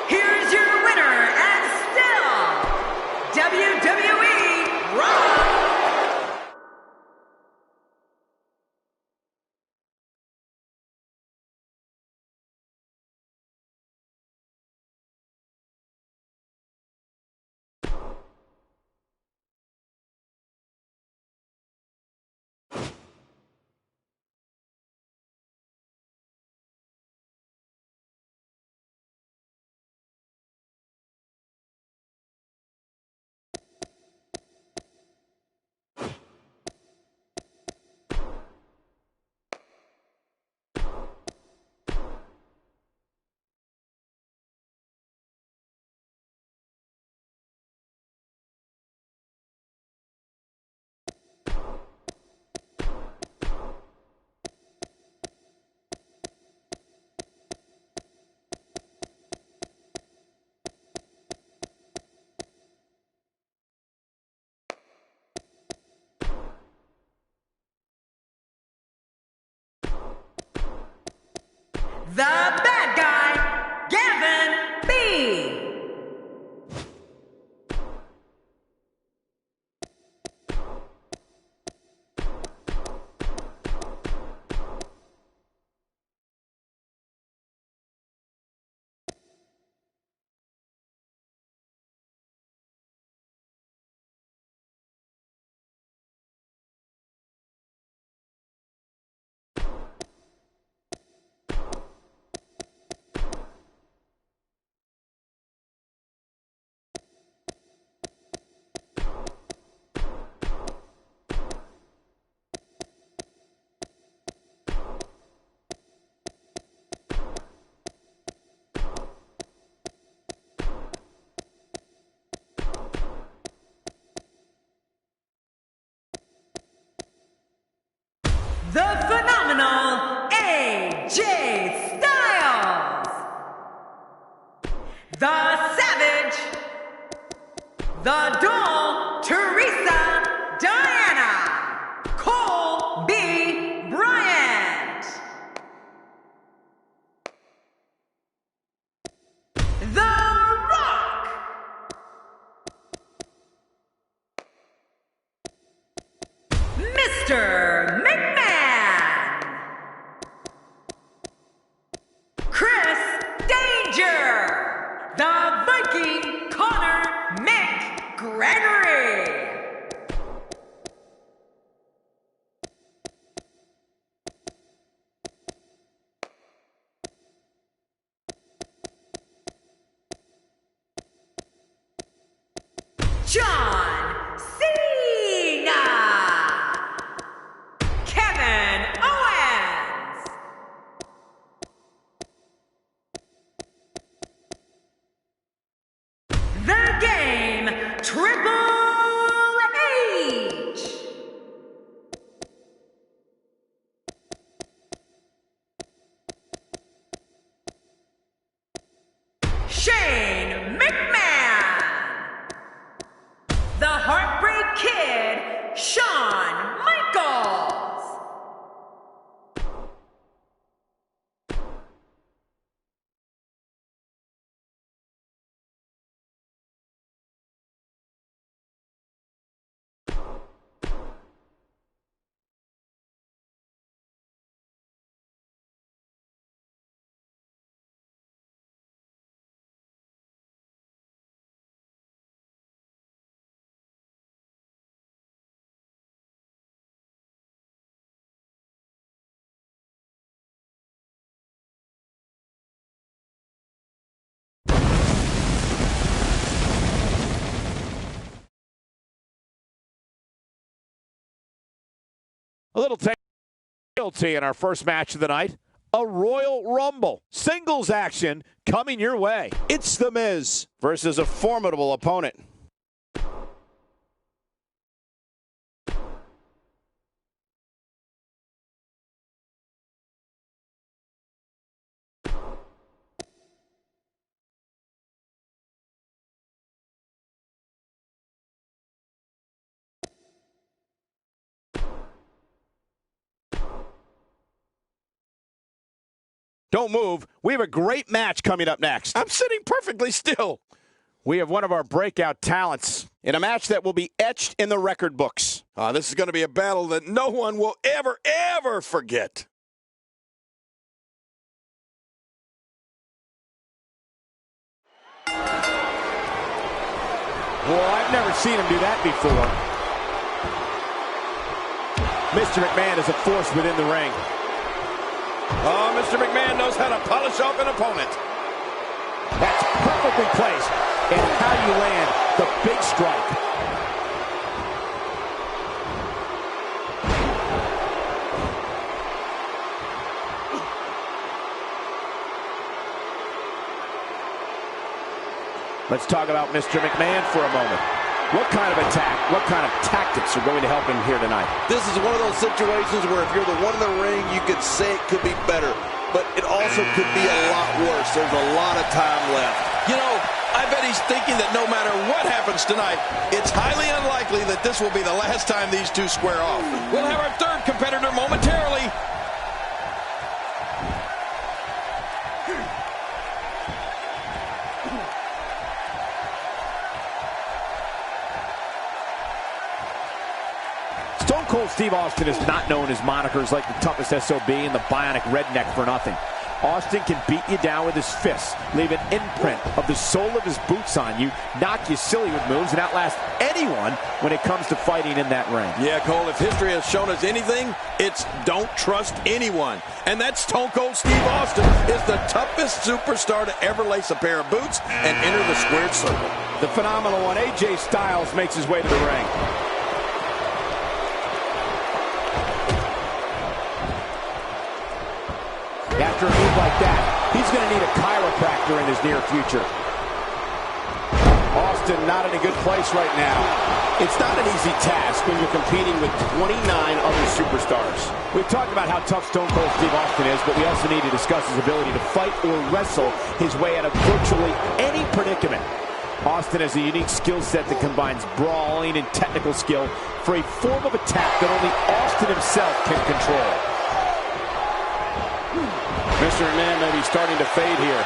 Here's your winner and still WWE Raw the phenomenal AJ Styles, the Savage, the Doll Teresa Diana, Cole B. Bryant, The Rock, Mr. McMahon, Chris Danger, the Viking Conor McGregory, John Cena, Kevin Owens, The Game, Triple H, Shane McMahon, The Heartbreak Kid, Shawn Michaels, A little guilty in our first match of the night. A Royal Rumble. Singles action coming your way. It's The Miz versus a formidable opponent. Don't move. We have a great match coming up next. I'm sitting perfectly still. We have one of our breakout talents in a match that will be etched in the record books. This is going to be a battle that no one will ever, ever forget. Well, I've never seen him do that before. Mr. McMahon is a force within the ring. Oh, Mr. McMahon knows how to polish off an opponent. That's perfectly placed. And how you land the big strike. Let's talk about Mr. McMahon for a moment. What kind of attack, what kind of tactics are going to help him here tonight? This is one of those situations where if you're the one in the ring, you could say it could be better, but it also could be a lot worse. There's a lot of time left. You know, I bet he's thinking that no matter what happens tonight, it's highly unlikely that this will be the last time these two square off. We'll have our third competitor momentarily. Stone Cold Steve Austin is not known as monikers like the toughest SOB and the bionic redneck for nothing. Austin can beat you down with his fists, leave an imprint of the sole of his boots on you, knock you silly with moves, and outlast anyone when it comes to fighting in that ring. Yeah, Cole, if history has shown us anything, it's don't trust anyone. And that Stone Cold Steve Austin is the toughest superstar to ever lace a pair of boots and enter the squared circle. The phenomenal one, AJ Styles, makes his way to the ring. After a move like that, he's going to need a chiropractor in his near future. Austin not in a good place right now. It's not an easy task when you're competing with 29 other superstars. We've talked about how tough Stone Cold Steve Austin is, but we also need to discuss his ability to fight or wrestle his way out of virtually any predicament. Austin has a unique skill set that combines brawling and technical skill for a form of attack that only Austin himself can control. Mr. McMahon may be starting to fade here.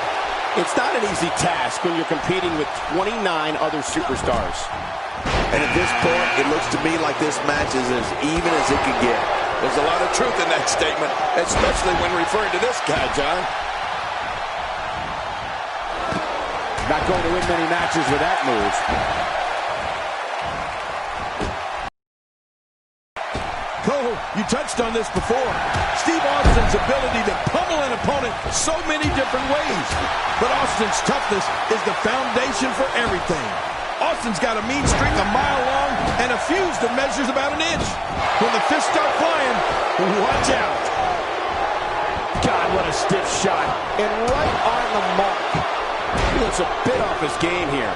It's not an easy task when you're competing with 29 other superstars. And at this point, it looks to me like this match is as even as it can get. There's a lot of truth in that statement, especially when referring to this guy, John. Not going to win many matches with that move. Cole, you touched on this before. Steve Austin's ability to pummel an opponent so many different ways. But Austin's toughness is the foundation for everything. Austin's got a mean streak a mile long and a fuse that measures about an inch. When the fists start flying, watch out. God, what a stiff shot. And right on the mark. He looks a bit off his game here.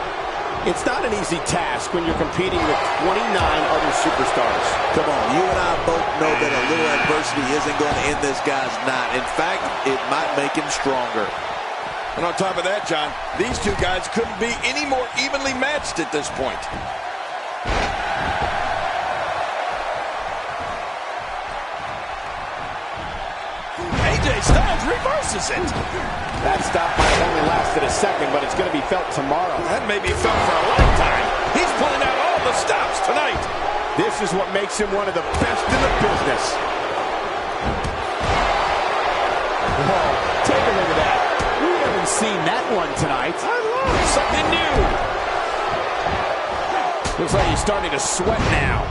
It's not an easy task when you're competing with 29 other superstars. Come on, you and I both know that a little adversity isn't going to end this guy's night. In fact, it might make him stronger. And on top of that, John, these two guys couldn't be any more evenly matched at this point. AJ Styles reverses it. That stop might have only lasted a second, but it's going to be felt tomorrow. That may be felt for a lifetime. He's pulling out all the stops tonight. This is what makes him one of the best in the business. Whoa, take a look at that. We haven't seen that one tonight. I love something new. Looks like he's starting to sweat now.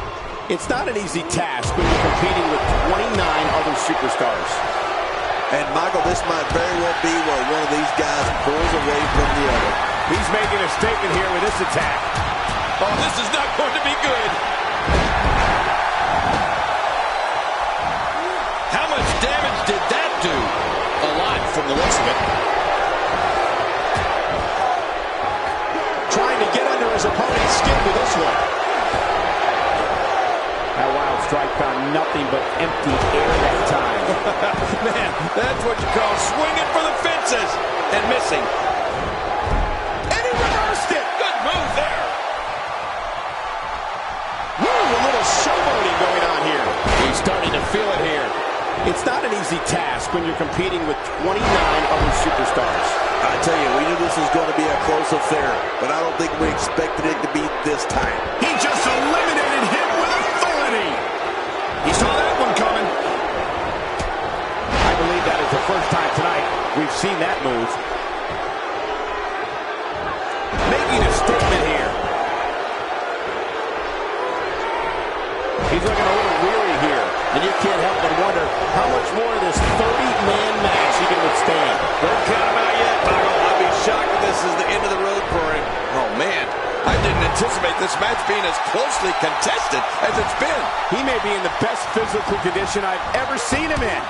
It's not an easy task when you're competing with 29 other superstars. And, Michael, this might very well be where one of these guys pulls away from the other. He's making a statement here with this attack. Oh, this is not going to be good. How much damage did that do? A lot from the looks of it. Trying to get under his opponent's skin with this one. That wild strike found nothing but empty air that time. Man, that's what you call swinging for the fences and missing. And he reversed it. Good move there. Woo, a little showboating going on here. He's starting to feel it here. It's not an easy task when you're competing with 29 other superstars. I tell you, we knew this was going to be a close affair, but I don't think we expected it to be this tight. He just eliminated him with authority. He saw that one coming. I believe that is the first time tonight we've seen that move. Making a statement here. He's looking a little weary here, and you can't help but wonder how much more of this 30-man match he can withstand. Don't count him out yet, Michael. I'd be shocked if this is the end of the road for him. Oh, man. I didn't anticipate this match being as closely contested as it's been. He may be in the best physical condition I've ever seen him in.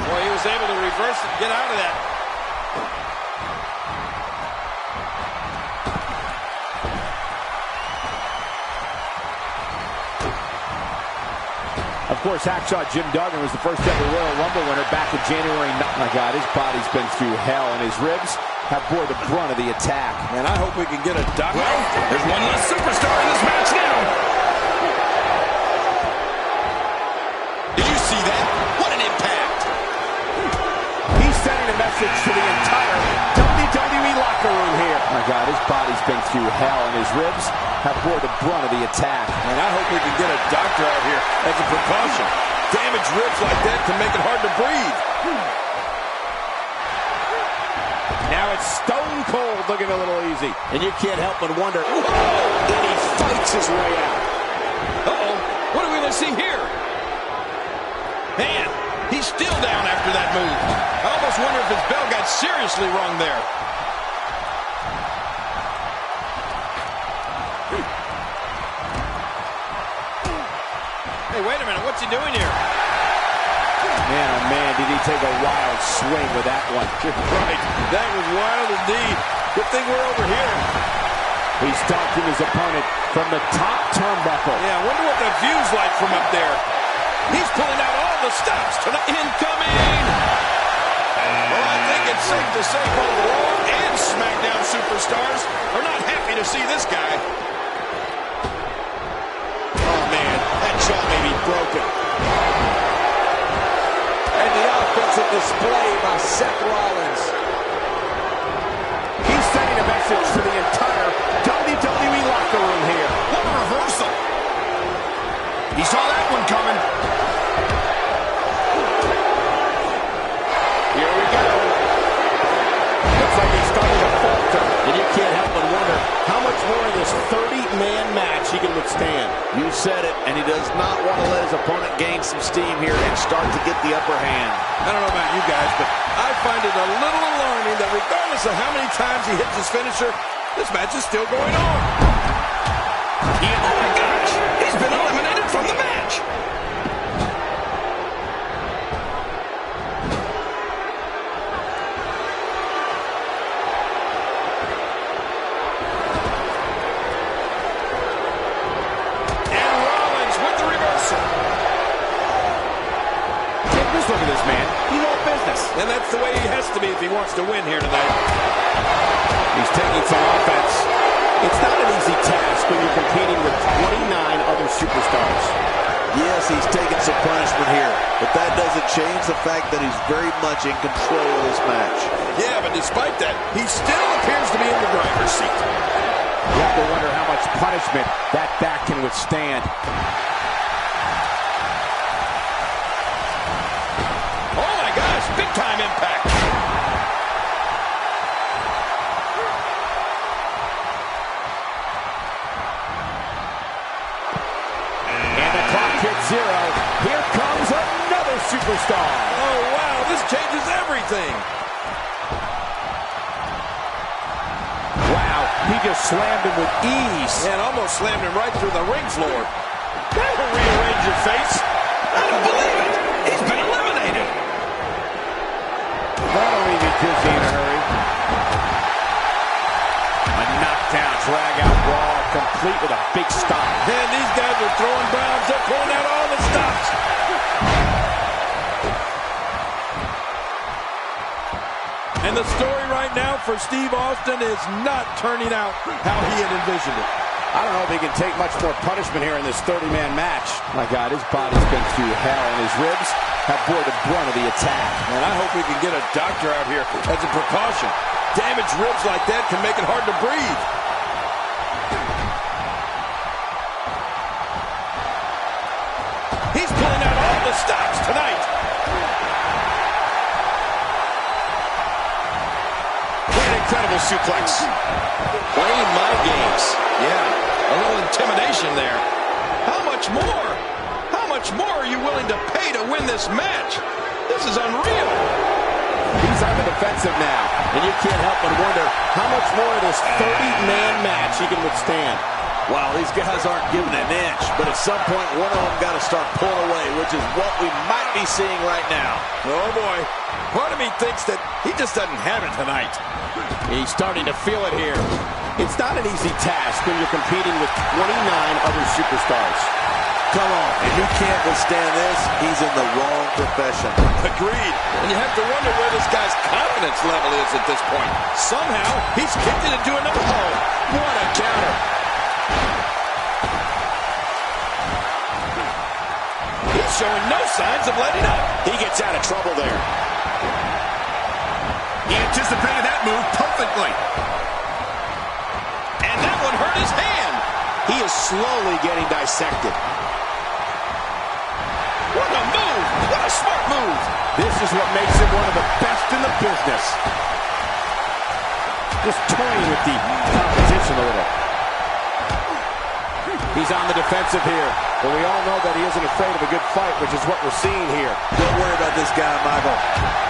Boy, he was able to reverse it and get out of that. Of course, Hacksaw Jim Duggan was the first ever Royal Rumble winner back in January. My God, his body's been through hell, and his ribs have bore the brunt of the attack. And I hope we can get a doctor. Well, there's one less superstar in this match now. Did you see that? What an impact. He's sending a message to the entire WWE locker room here. My God, his body's been through hell, and his ribs have bore the brunt of the attack. And I hope we can get a doctor out here as a precaution. Damaged ribs like that can make it hard to breathe. Now it's Stone Cold looking a little easy. And you can't help but wonder, whoa, and he fights his way out. Uh-oh, what are we going to see here? Man, he's still down after that move. I almost wonder if his bell got seriously wrong there. Hey, wait a minute, what's he doing here? Man, oh man, did he take a wild swing with that one. Right, that was wild indeed. Good thing we're over here. He's stalking his opponent from the top turnbuckle. Yeah, I wonder what the view's like from up there. He's pulling out all the stops. Incoming! Well, I think it's safe to say both Raw and SmackDown superstars are not happy to see this guy. Oh, man, that jaw may be broken. And the offensive display by Seth Rollins. He's sending a message to the entire WWE locker room here. What a reversal. He saw that one coming. Here we go. Looks like he's starting to falter. And you can't help but wonder how much more of this 30-man match he can withstand. You said it, and he does not want to let his opponent gain some steam here and start to get the upper hand. I don't know about you guys, but I find it a little alarming that regardless of how many times he hits his finisher, this match is still going on. Oh my gosh! He's been eliminated from the match! And Rollins with the reversal. Take this look at this man. He's all business. And that's the way he has to be if he wants to win here tonight. He's taking some offense. It's not an easy task when you're competing with 29 other superstars. Yes, he's taking some punishment here, but that doesn't change the fact that he's very much in control of this match. Yeah, but despite that, he still appears to be in the driver's seat. You have to wonder how much punishment that back can withstand. Oh my gosh, big time impact. And the clock hits 0. Here comes another superstar. Oh wow, this changes everything. Wow, he just slammed him with ease. And almost slammed him right through the ring floor. That'll rearrange your face. I don't believe it. He's been eliminated. That'll leave you dizzy in a hurry. A knockdown, drag-out brawl, complete with a big stop. And these guys are throwing bombs. They're pulling out all the stops. And the story right now for Steve Austin is not turning out how he had envisioned it. I don't know if he can take much more punishment here in this 30-man match. My God, his body's been through hell, and his ribs have bore the brunt of the attack. And I hope we can get a doctor out here as a precaution. Damaged ribs like that can make it hard to breathe. He's pulling out all the stops tonight. What an incredible suplex. Playing my games. Yeah, a little intimidation there. How much more? How much more are you willing to pay to win this match? This is unreal. He's on the defensive now, and you can't help but wonder how much more of this 30-man match he can withstand. Wow, these guys aren't giving an inch, but at some point, one of them got to start pulling away, which is what we might be seeing right now. Oh, boy. Part of me thinks that he just doesn't have it tonight. He's starting to feel it here. It's not an easy task when you're competing with 29 other superstars. Come on, if he can't withstand this, he's in the wrong profession. Agreed. And you have to wonder where this guy's confidence level is at this point. Somehow, he's kicked it into another hole. What a counter. He's showing no signs of letting up. He gets out of trouble there. He anticipated that move perfectly. And that one hurt his hand. He is slowly getting dissected. What a move. What a smart move. This is what makes him one of the best in the business. Just toying with the competition a little. He's on the defensive here, but we all know that he isn't afraid of a good fight, which is what we're seeing here. Don't worry about this guy, Michael.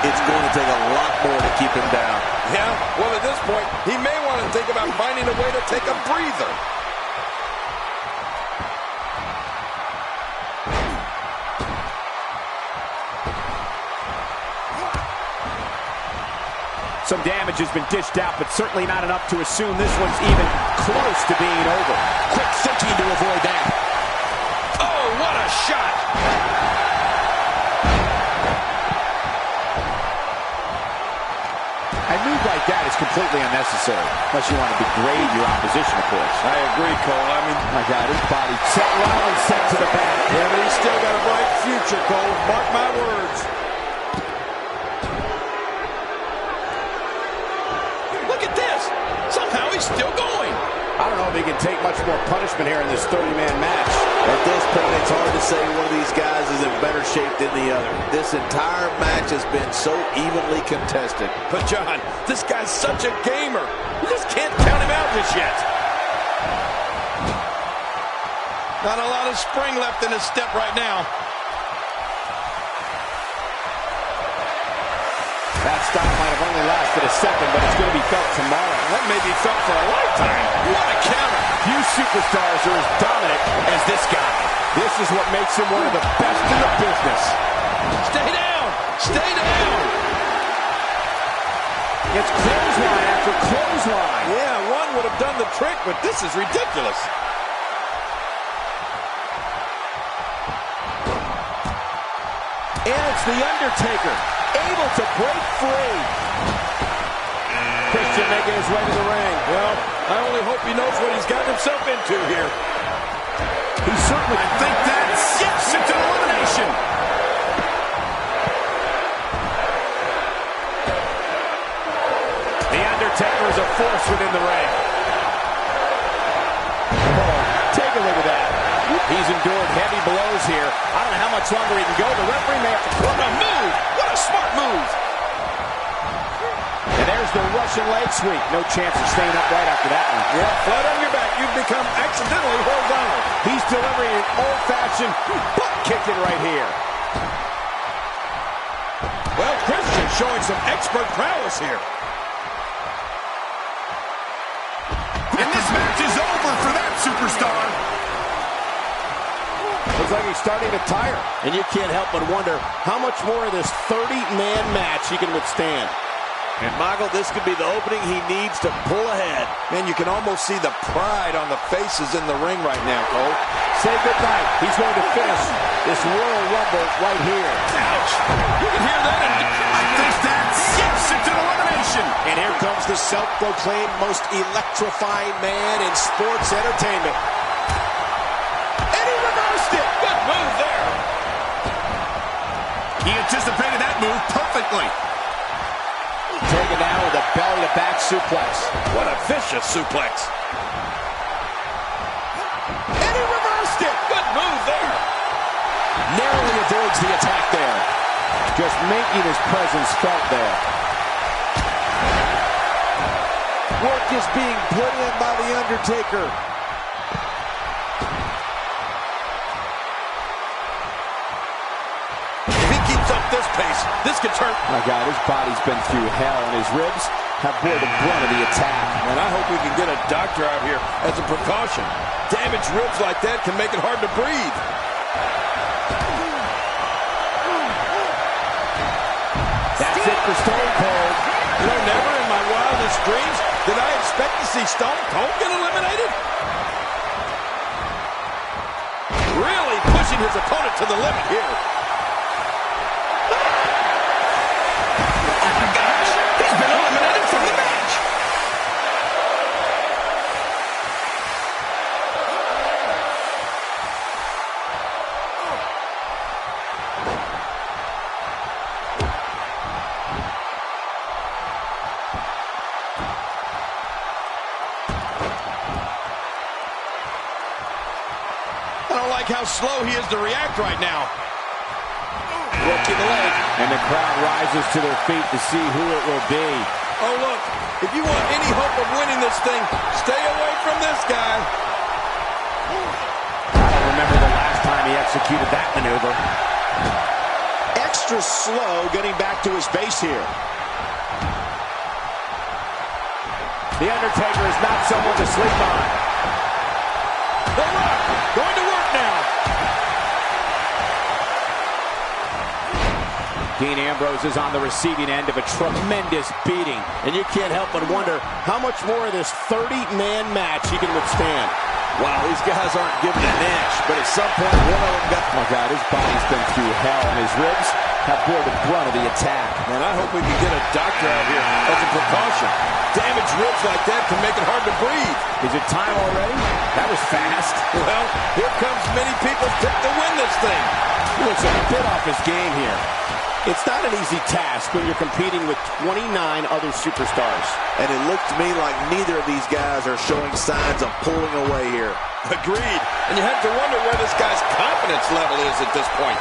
It's going to take a lot more to keep him down. Yeah, well, at this point, he may want to think about finding a way to take a breather. Some damage has been dished out, but certainly not enough to assume this one's even close to being over. Quick thinking to avoid that. Oh, what a shot! A move like that is completely unnecessary, unless you want to degrade your opposition, of course. I agree, Cole. I mean, My God, his body set Rollins set to the back. yeah, but he's still got a bright future, Cole. Mark my words. Look at this. Somehow he's still going. I don't know if he can take much more punishment here in this 30-man match. At this point, it's hard to say one of these guys is in better shape than the other. This entire match has been so evenly contested. But, John, this guy's such a gamer. You just can't count him out just yet. Not a lot of spring left in his step right now. That stop might have only lasted a second, but it's going to be felt tomorrow. That may be felt for a lifetime. What a counter. Few superstars are as dominant as this guy. This is what makes him one of the best in the business. Stay down. Stay down. It's clothesline after clothesline. Yeah, one would have done the trick, but this is ridiculous. And it's The Undertaker, able to break free. Christian making his way to the ring. Well, I only hope he knows what he's gotten himself into here. He certainly... I think that's instant elimination. The Undertaker is a force within the ring. Oh, take a look at that. He's endured heavy blows here. I don't know how much longer he can go. The referee may have to... What a move! What a smart move! And there's the Russian leg sweep. No chance of staying upright after that one. Yeah, flat on your back. You've become accidentally horizontal. He's delivering an old-fashioned butt kicking right here. Well, Christian showing some expert prowess here. And this match is over for that superstar. Looks like he's starting to tire. And you can't help but wonder how much more of this 30-man match he can withstand. And Michael, this could be the opening he needs to pull ahead. Man, you can almost see the pride on the faces in the ring right now, Cole. Say goodnight. He's going to finish this Royal Rumble right here. Ouch! You can hear that. I think that's instant elimination. And here comes the self-proclaimed most electrifying man in sports entertainment. And he reversed it. Good move there. He anticipated that move perfectly. Taken down with a belly-to-back suplex. What a vicious suplex. And he reversed it. Good move there. Narrowly avoids the attack there. Just making his presence felt there. Work is being put in by The Undertaker. If he keeps up this pace, this could turn. My God, his body's been through hell, and his ribs have bore the brunt of the attack. And I hope we can get a doctor out here as a precaution. Damaged ribs like that can make it hard to breathe. That's it for Stone Cold. You know, never in my wildest dreams did I expect to see Stone Cold get eliminated. Really pushing his opponent to the limit here. Oh my gosh, he's been eliminated from the match. I don't like how slow he is to react right now. Working the leg. And the crowd rises to their feet to see who it will be. Oh, look, if you want any hope of winning this thing, stay away from this guy. I don't remember the last time he executed that maneuver. Extra slow getting back to his base here. The Undertaker is not someone to sleep on. The Rock going to work now. Dean Ambrose is on the receiving end of a tremendous beating. And you can't help but wonder how much more of this 30-man match he can withstand. Wow, these guys aren't giving an inch, but at some point, one of them got... Oh, my God, his body's been through hell, and his ribs have bore the brunt of the attack. And I hope we can get a doctor out here as a precaution. Damaged ribs like that can make it hard to breathe. Is it time already? That was fast. Well, here comes many people's pick to win this thing. He looks a bit off his game here. It's not an easy task when you're competing with 29 other superstars. And it looks to me like neither of these guys are showing signs of pulling away here. Agreed. And you have to wonder where this guy's confidence level is at this point.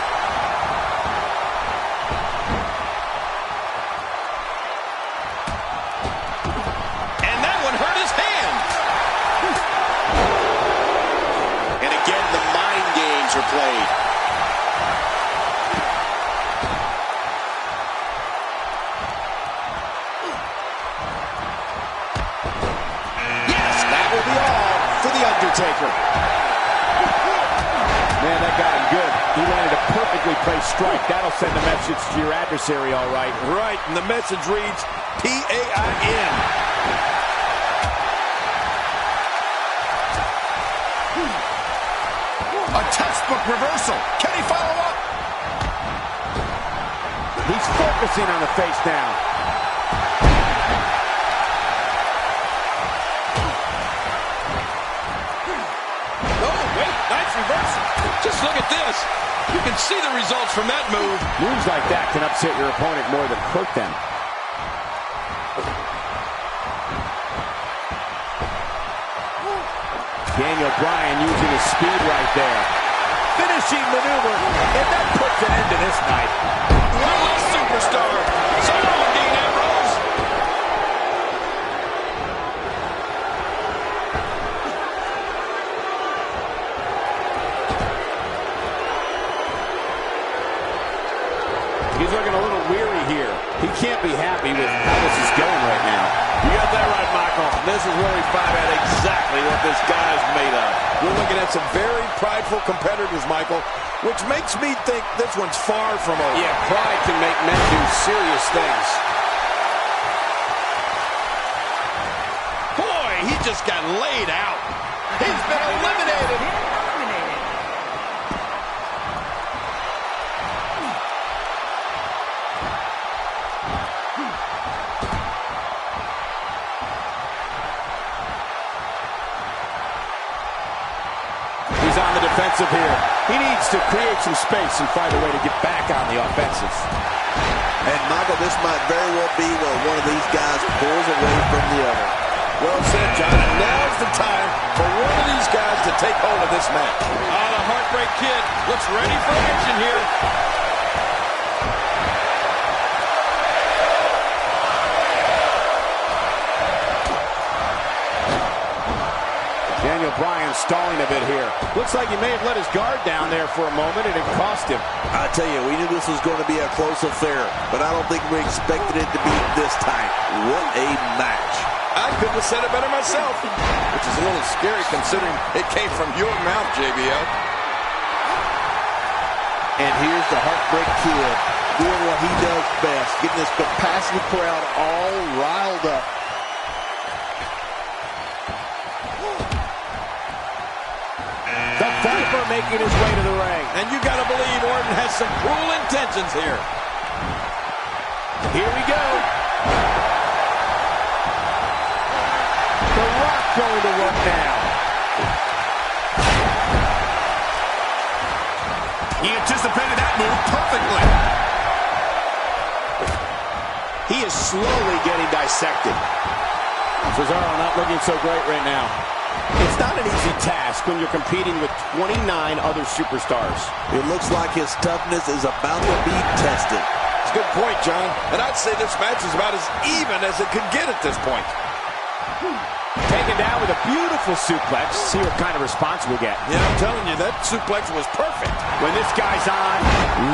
And that one hurt his hand. And again, the mind games are played. Undertaker. Man, that got him good. He landed a perfectly placed strike. That'll send a message to your adversary, all right. Right, and the message reads P-A-I-N. A textbook reversal. Can he follow up? He's focusing on the face now. Reversal. Just look at this. You can see the results from that move. Moves like that can upset your opponent more than hurt them. Daniel Bryan using his speed right there. Finishing maneuver, and that puts an end to this night. What a superstar. So long, Dean Ambrose. He's looking a little weary here. He can't be happy with how this is going right now. You got that right, Michael. This is where we find out exactly what this guy's made of. We're looking at some very prideful competitors, Michael, which makes me think this one's far from over. Yeah, pride can make men do serious things. Boy, he just got laid out. He's been eliminated. He's on the defensive here. He needs to create some space and find a way to get back on the offensive. And, Michael, this might very well be where one of these guys pulls away from the other. Well said, John. And now's the time for one of these guys to take hold of this match. The Heartbreak Kid looks ready for action here. Daniel Bryan stalling a bit here. Looks like he may have let his guard down there for a moment, and it cost him. I tell you, we knew this was going to be a close affair, but I don't think we expected it to be this tight. What a match. I couldn't have said it better myself, which is a little scary considering it came from your mouth, JBL. And here's the Heartbreak Kid doing what he does best, getting this capacity crowd all riled up. The Viper making his way to the ring. And you got to believe Orton has some cruel intentions here. Here we go. The Rock going to work now. He anticipated that move perfectly. He is slowly getting dissected. Cesaro not looking so great right now. It's not an easy task when you're competing with 29 other superstars. It looks like his toughness is about to be tested. It's a good point, John. And I'd say this match is about as even as it could get at this point. Taken down with a beautiful suplex. See what kind of response we'll get. Yeah, I'm telling you, that suplex was perfect. When this guy's on,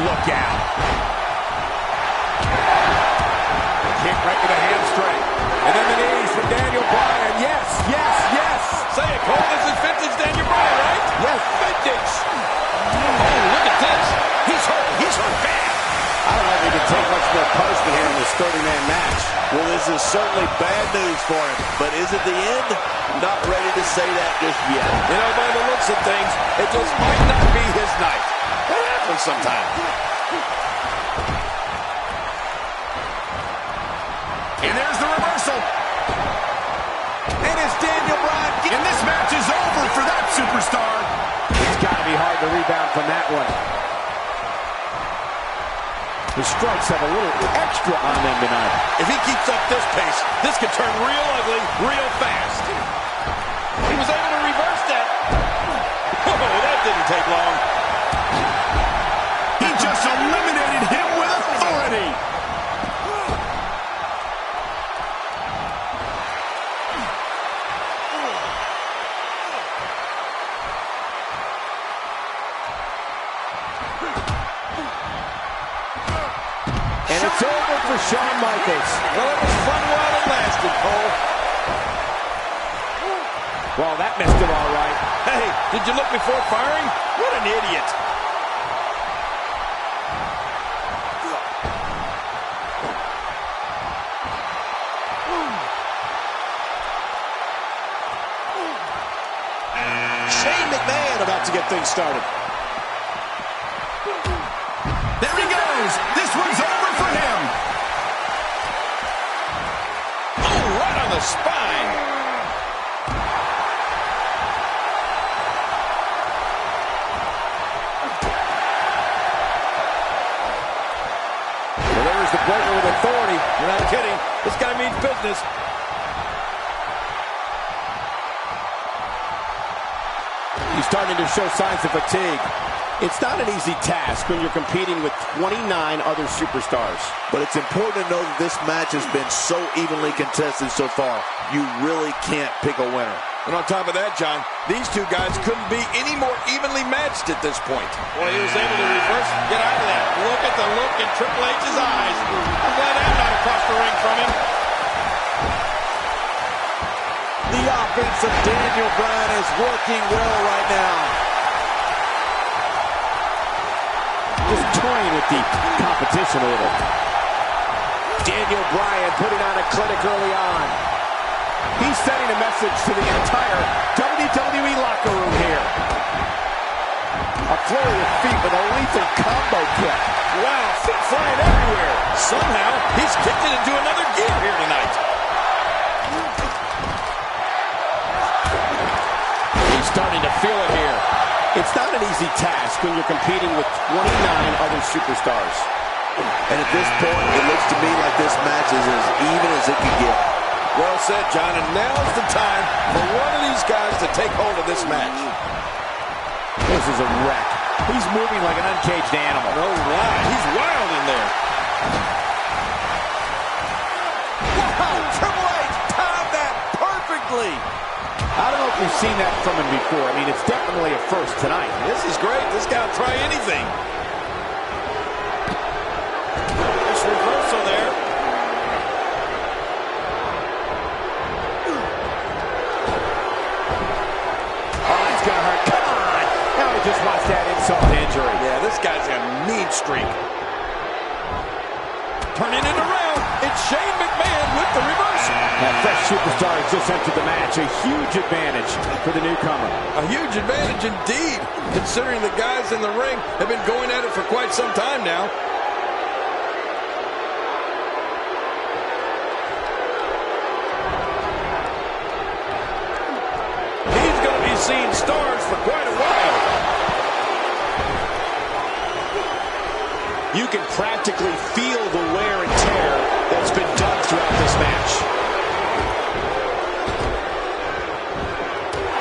look out. Kick right to the hamstring. And then the knees from Daniel Bryan. Yes, yes, yes. Say it, Cole. This is vintage Daniel Bryan, right? Yes, vintage. Oh, look at this. He's hurt. He's hurt bad. I don't know if he can take ultimate punishment here in this 30-man match. Well, this is certainly bad news for him, but is it the end? Not ready to say that just yet. You know, by the looks of things, it just might not be his night. That happens sometimes. And there's the reversal. And it's Daniel Bryan. And this match is over for that superstar. It's got to be hard to rebound from that one. The strikes have a little extra on them tonight. If he keeps up this pace, this could turn real ugly real fast. He was able to reverse that. Oh, that didn't take long. He just eliminated him with authority. And it's over for Shawn Michaels. Well, it was fun while it lasted, Cole. Well, that missed it all right. Hey, did you look before firing? What an idiot. Shane McMahon about to get things started. There he goes. This one's over for him. Oh, right on the spine. Well, there's the breaker with authority. You're not kidding. This guy means business. He's starting to show signs of fatigue. It's not an easy task when you're competing with 29 other superstars. But it's important to know that this match has been so evenly contested so far. You really can't pick a winner. And on top of that, John, these two guys couldn't be any more evenly matched at this point. Boy, he was able to reverse and get out of that. Look at the look in Triple H's eyes. I'm glad I'm not across the ring from him. The offense of Daniel Bryan is working well right now. Just toying with the competition a little. Daniel Bryan putting on a clinic early on. He's sending a message to the entire WWE locker room here. A flurry of feet with a lethal combo kick. Wow, feet flying everywhere. Somehow, he's kicked it into another gear here tonight. He's starting to feel it here. It's not an easy task when you're competing with 29 other superstars. And at this point, it looks to me like this match is as even as it could get. Well said, John, and now's the time for one of these guys to take hold of this match. This is a wreck. He's moving like an uncaged animal. No lie, he's wild in there. Wow, Triple H timed that perfectly. I don't know if we've seen that from him before. I mean, it's definitely a first tonight. This is great. This guy will try anything. This reversal there. Oh, that's going to hurt. Come on. Now he just wants that insult to injury. Yeah, this guy's got a mean streak. Turning it around. It's Shane McMahon with the reversal. That fresh superstar has just entered the match. A huge advantage for the newcomer. A huge advantage indeed, considering the guys in the ring have been going at it for quite some time now. He's going to be seeing stars for quite a while. You can practically feel the wear and tear that's been done throughout this match.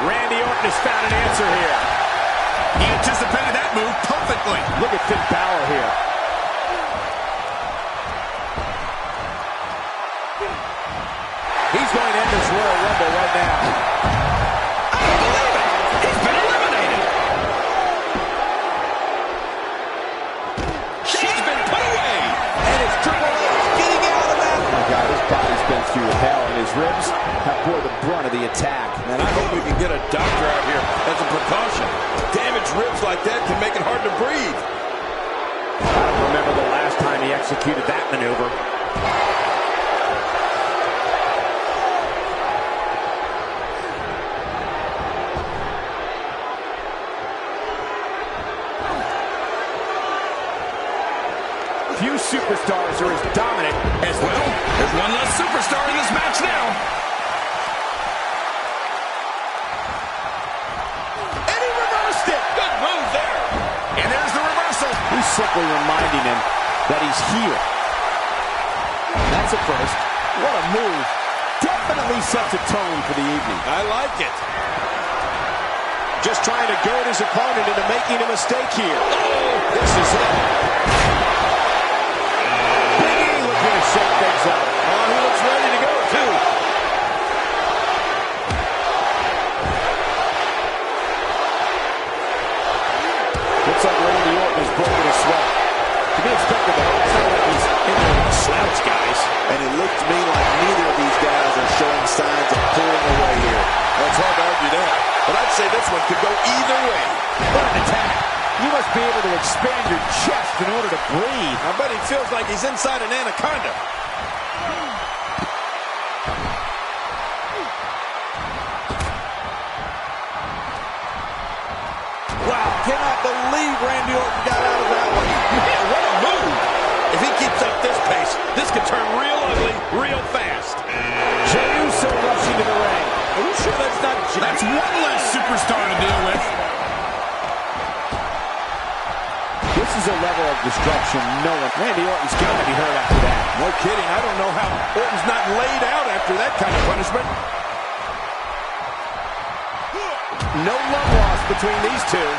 Randy Orton has found an answer here. He anticipated that move perfectly. Look at Finn Balor here. He's going to end this Royal Rumble right now. I don't believe it. He's been eliminated. She's been put away. And it's Triple H getting out of that. Oh my God, his body's been through hell, and his ribs have bore the brunt of the attack. And I hope we can get a doctor out here as a precaution. Damaged ribs like that can make it hard to breathe. I don't remember the last time he executed that maneuver. Few superstars are as dominant as well. There's one less superstar in this match now. And he reversed it. Good move there. And there's the reversal. He's simply reminding him that he's here. That's a first. What a move. Definitely sets a tone for the evening. I like it. Just trying to goad his opponent into making a mistake here. Oh, this is it. Gonna shake things up. Oh, he looks ready to go, too. Looks like Randy Orton is broken a sweat. To be expected, though. It's not like he's in there with slouch, guys. And it looked to me like neither of these guys are showing signs of pulling away here. Well, it's hard to argue that. But I'd say this one could go either way. What an attack. You must be able to expand your chest in order to breathe. I bet he feels like he's inside an anaconda. Wow, cannot believe Randy Orton got out of that one. Man, what a move. If he keeps up this pace, this could turn real ugly real fast. Jey Uso rushing to the ring. Are you sure that's not Jey? That's one less superstar to deal with. This is a level of destruction no one. Randy Orton's got to be hurt after that. No kidding. I don't know how Orton's not laid out after that kind of punishment. No love lost between these two.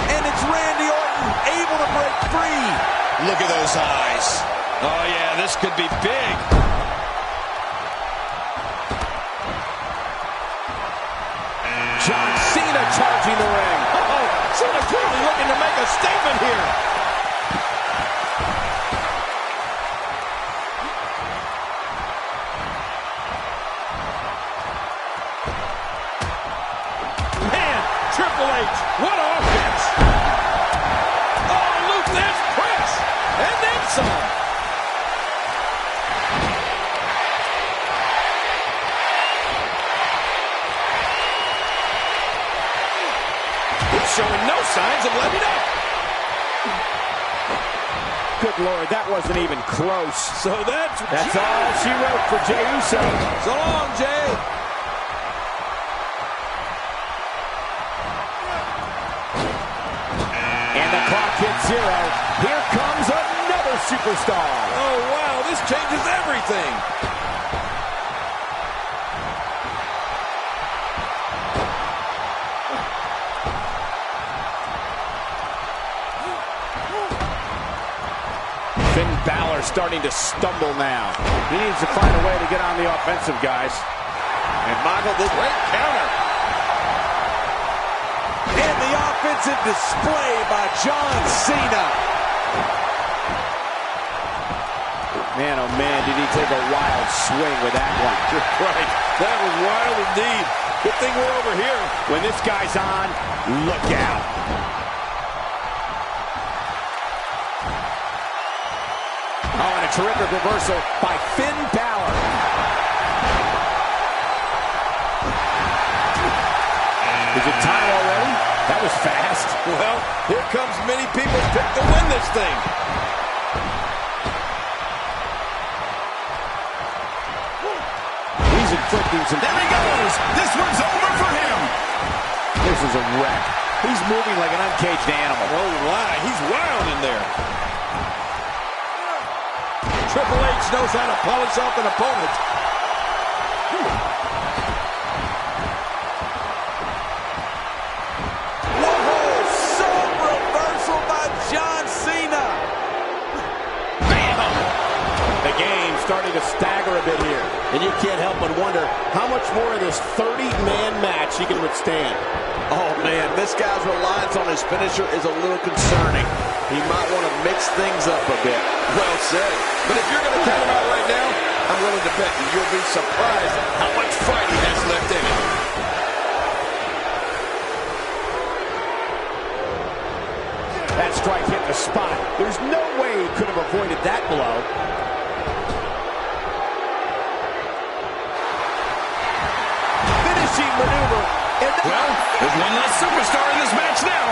And it's Randy Orton able to break free. Look at those eyes. Oh, yeah, this could be big. John Cena charging the ring. Oh, Cena clearly looking to make a statement here. Man, Triple H, what offense. Oh, Luke, there's press. And then some. Showing no signs of letting up. Good Lord, that wasn't even close. So that's all she wrote for Jey Uso. So long, Jey. And the clock hits 0. Here comes another superstar. Oh, wow, this changes everything. Finn Balor starting to stumble now. He needs to find a way to get on the offensive, guys. And Michael, this great counter. And the offensive display by John Cena. Man, oh man, did he take a wild swing with that one. You're right. That was wild indeed. Good thing we're over here. When this guy's on, look out. Oh, and a terrific reversal by Finn Balor. Is it time already? That was fast. Well, here comes many people picked to win this thing. He's inflicting some... There he goes. This one's over for him. This is a wreck. He's moving like an uncaged animal. Oh, my. He's wild in there. Triple H knows how to polish off an opponent. Whoa, some reversal by John Cena. Bam! The game's starting to stagger a bit here. And you can't help but wonder how much more of this 30-man match he can withstand. Oh, man, this guy's reliance on his finisher is a little concerning. He might want to mix things up a bit. Well said. But if you're going to count him out right now, I'm willing to bet you'll be surprised how much fight he has left in him. That strike hit the spot. There's no way he could have avoided that blow. Finishing maneuver. Well, there's one less superstar in this match now.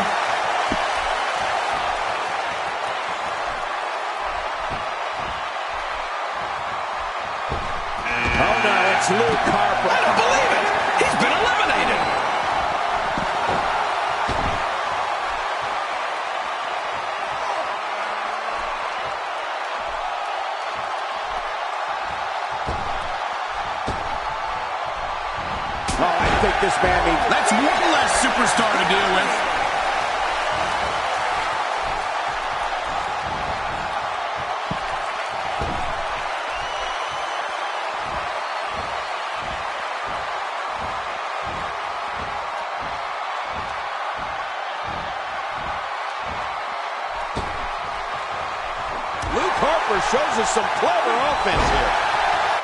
Oh no, it's Luke Harper. I don't believe it. He's been eliminated. Oh, I think this man needs... That's one less superstar to deal with. Luke Harper shows us some clever offense here.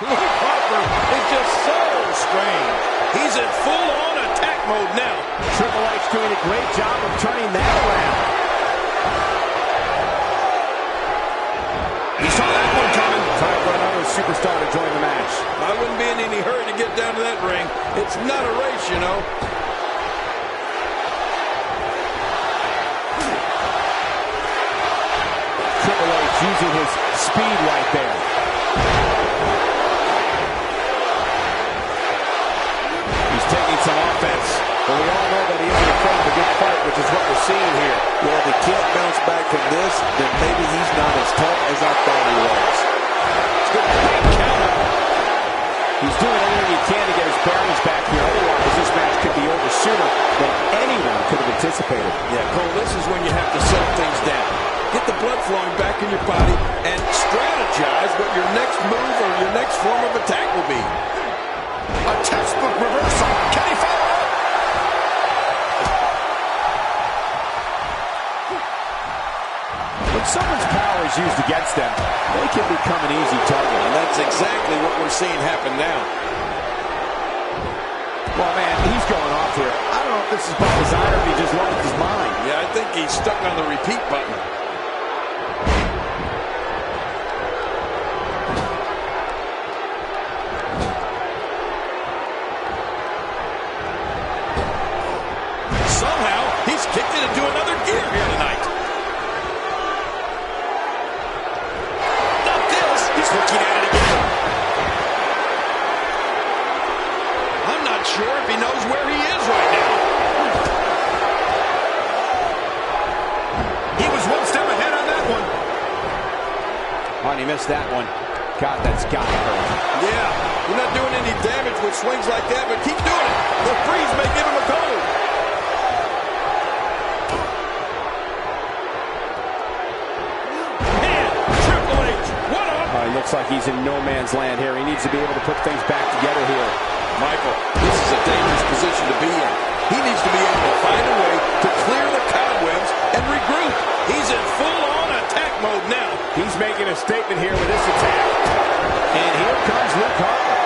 Luke Harper is just so strange. He's in full-on attack mode now. Triple H doing a great job of turning that around. He saw that one coming. Time for another superstar to join the match. I wouldn't be in any hurry to get down to that ring. It's not a race, you know. Triple H using his speed right there. He's taking some offense, but we all know that he isn't afraid of a good fight, which is what we're seeing here. Well, if he can't bounce back from this, then maybe he's not as tough as I thought he was. He's doing everything he can to get his bearings back here. Otherwise, this match could be over sooner than anyone could have anticipated. Yeah, Cole, this is when you have to settle things down. Get the blood flowing back in your body and strategize what your next move or your next form of attack will be. A textbook reversal. Can he follow up? When someone's power is used against them, they can become an easy target. And that's exactly what we're seeing happen now. Well, man, he's going off here. I don't know if this is by design or if he just lost his mind. Yeah, I think he's stuck on the repeat button. Somehow, he's kicked it into another gear here tonight. Not this. He's looking at it again. I'm not sure if he knows where he is right now. He was one step ahead on that one. Oh, and he missed that one. God, that's got to hurt. Yeah, you're not doing any damage with swings like that, but keep doing it. The freeze may give him a cold. Man, Triple H, what up? He looks like he's in no man's land here. He needs to be able to put things back together here. Michael, this is a dangerous position to be in. He needs to be able to find a way to clear the cobwebs and regroup. He's in full-on attack mode now. He's making a statement here with this attack. And here comes Luke Harper.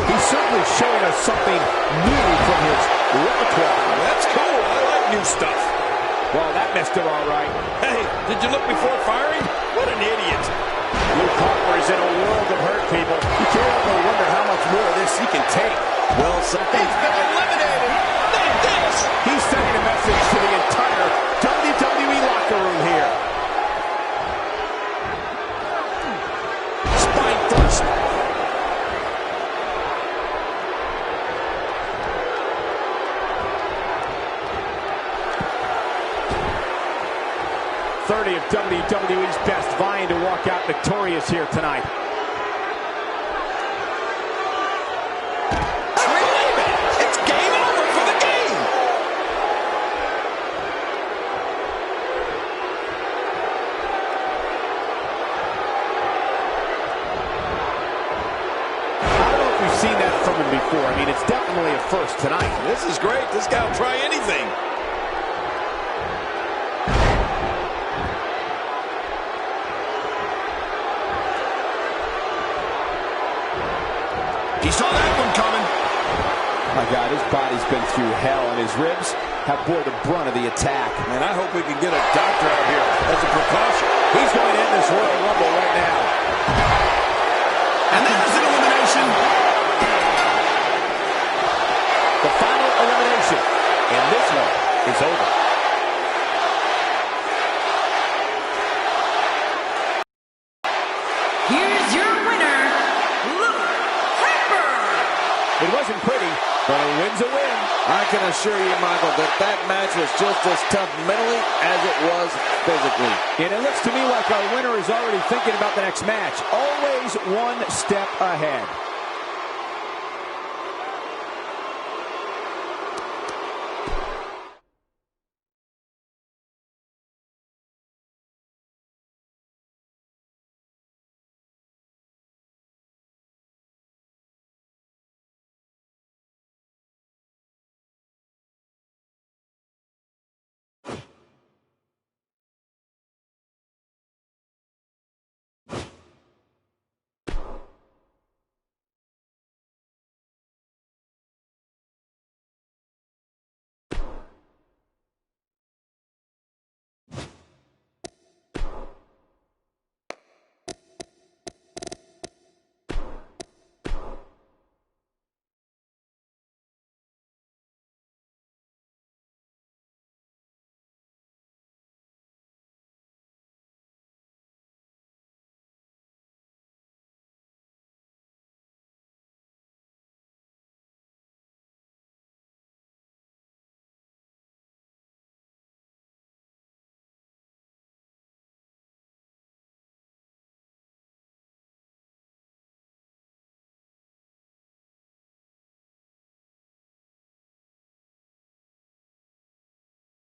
He's certainly showing us something new from his repertoire. That's cool. I like new stuff. Well, that messed him all right. Hey, did you look before firing? What an idiot. Luke Harper is in a world of hurt, people. You can't help but wonder how much more of this he can take. Well, He's been eliminated. Not this. He's sending a message to the entire WWE locker room here. Spine first. Of WWE's best vying to walk out victorious here tonight. It's game over for the game. I don't know if we've seen that from him before. I mean, mean, it's definitely a first tonight. This is great. This guy will try anything. He saw that one coming. My God, his body's been through hell, and his ribs have bore the brunt of the attack. Man, I hope we can get a doctor out here as a precaution. He's going to end this Royal Rumble right now. And there's an elimination. The final elimination. And this one is over. Here's your winner, Luke Harper. It wasn't pretty, but a win's a win. I can assure you, Michael, that match was just as tough mentally as it was physically. And it looks to me like our winner is already thinking about the next match. Always one step ahead.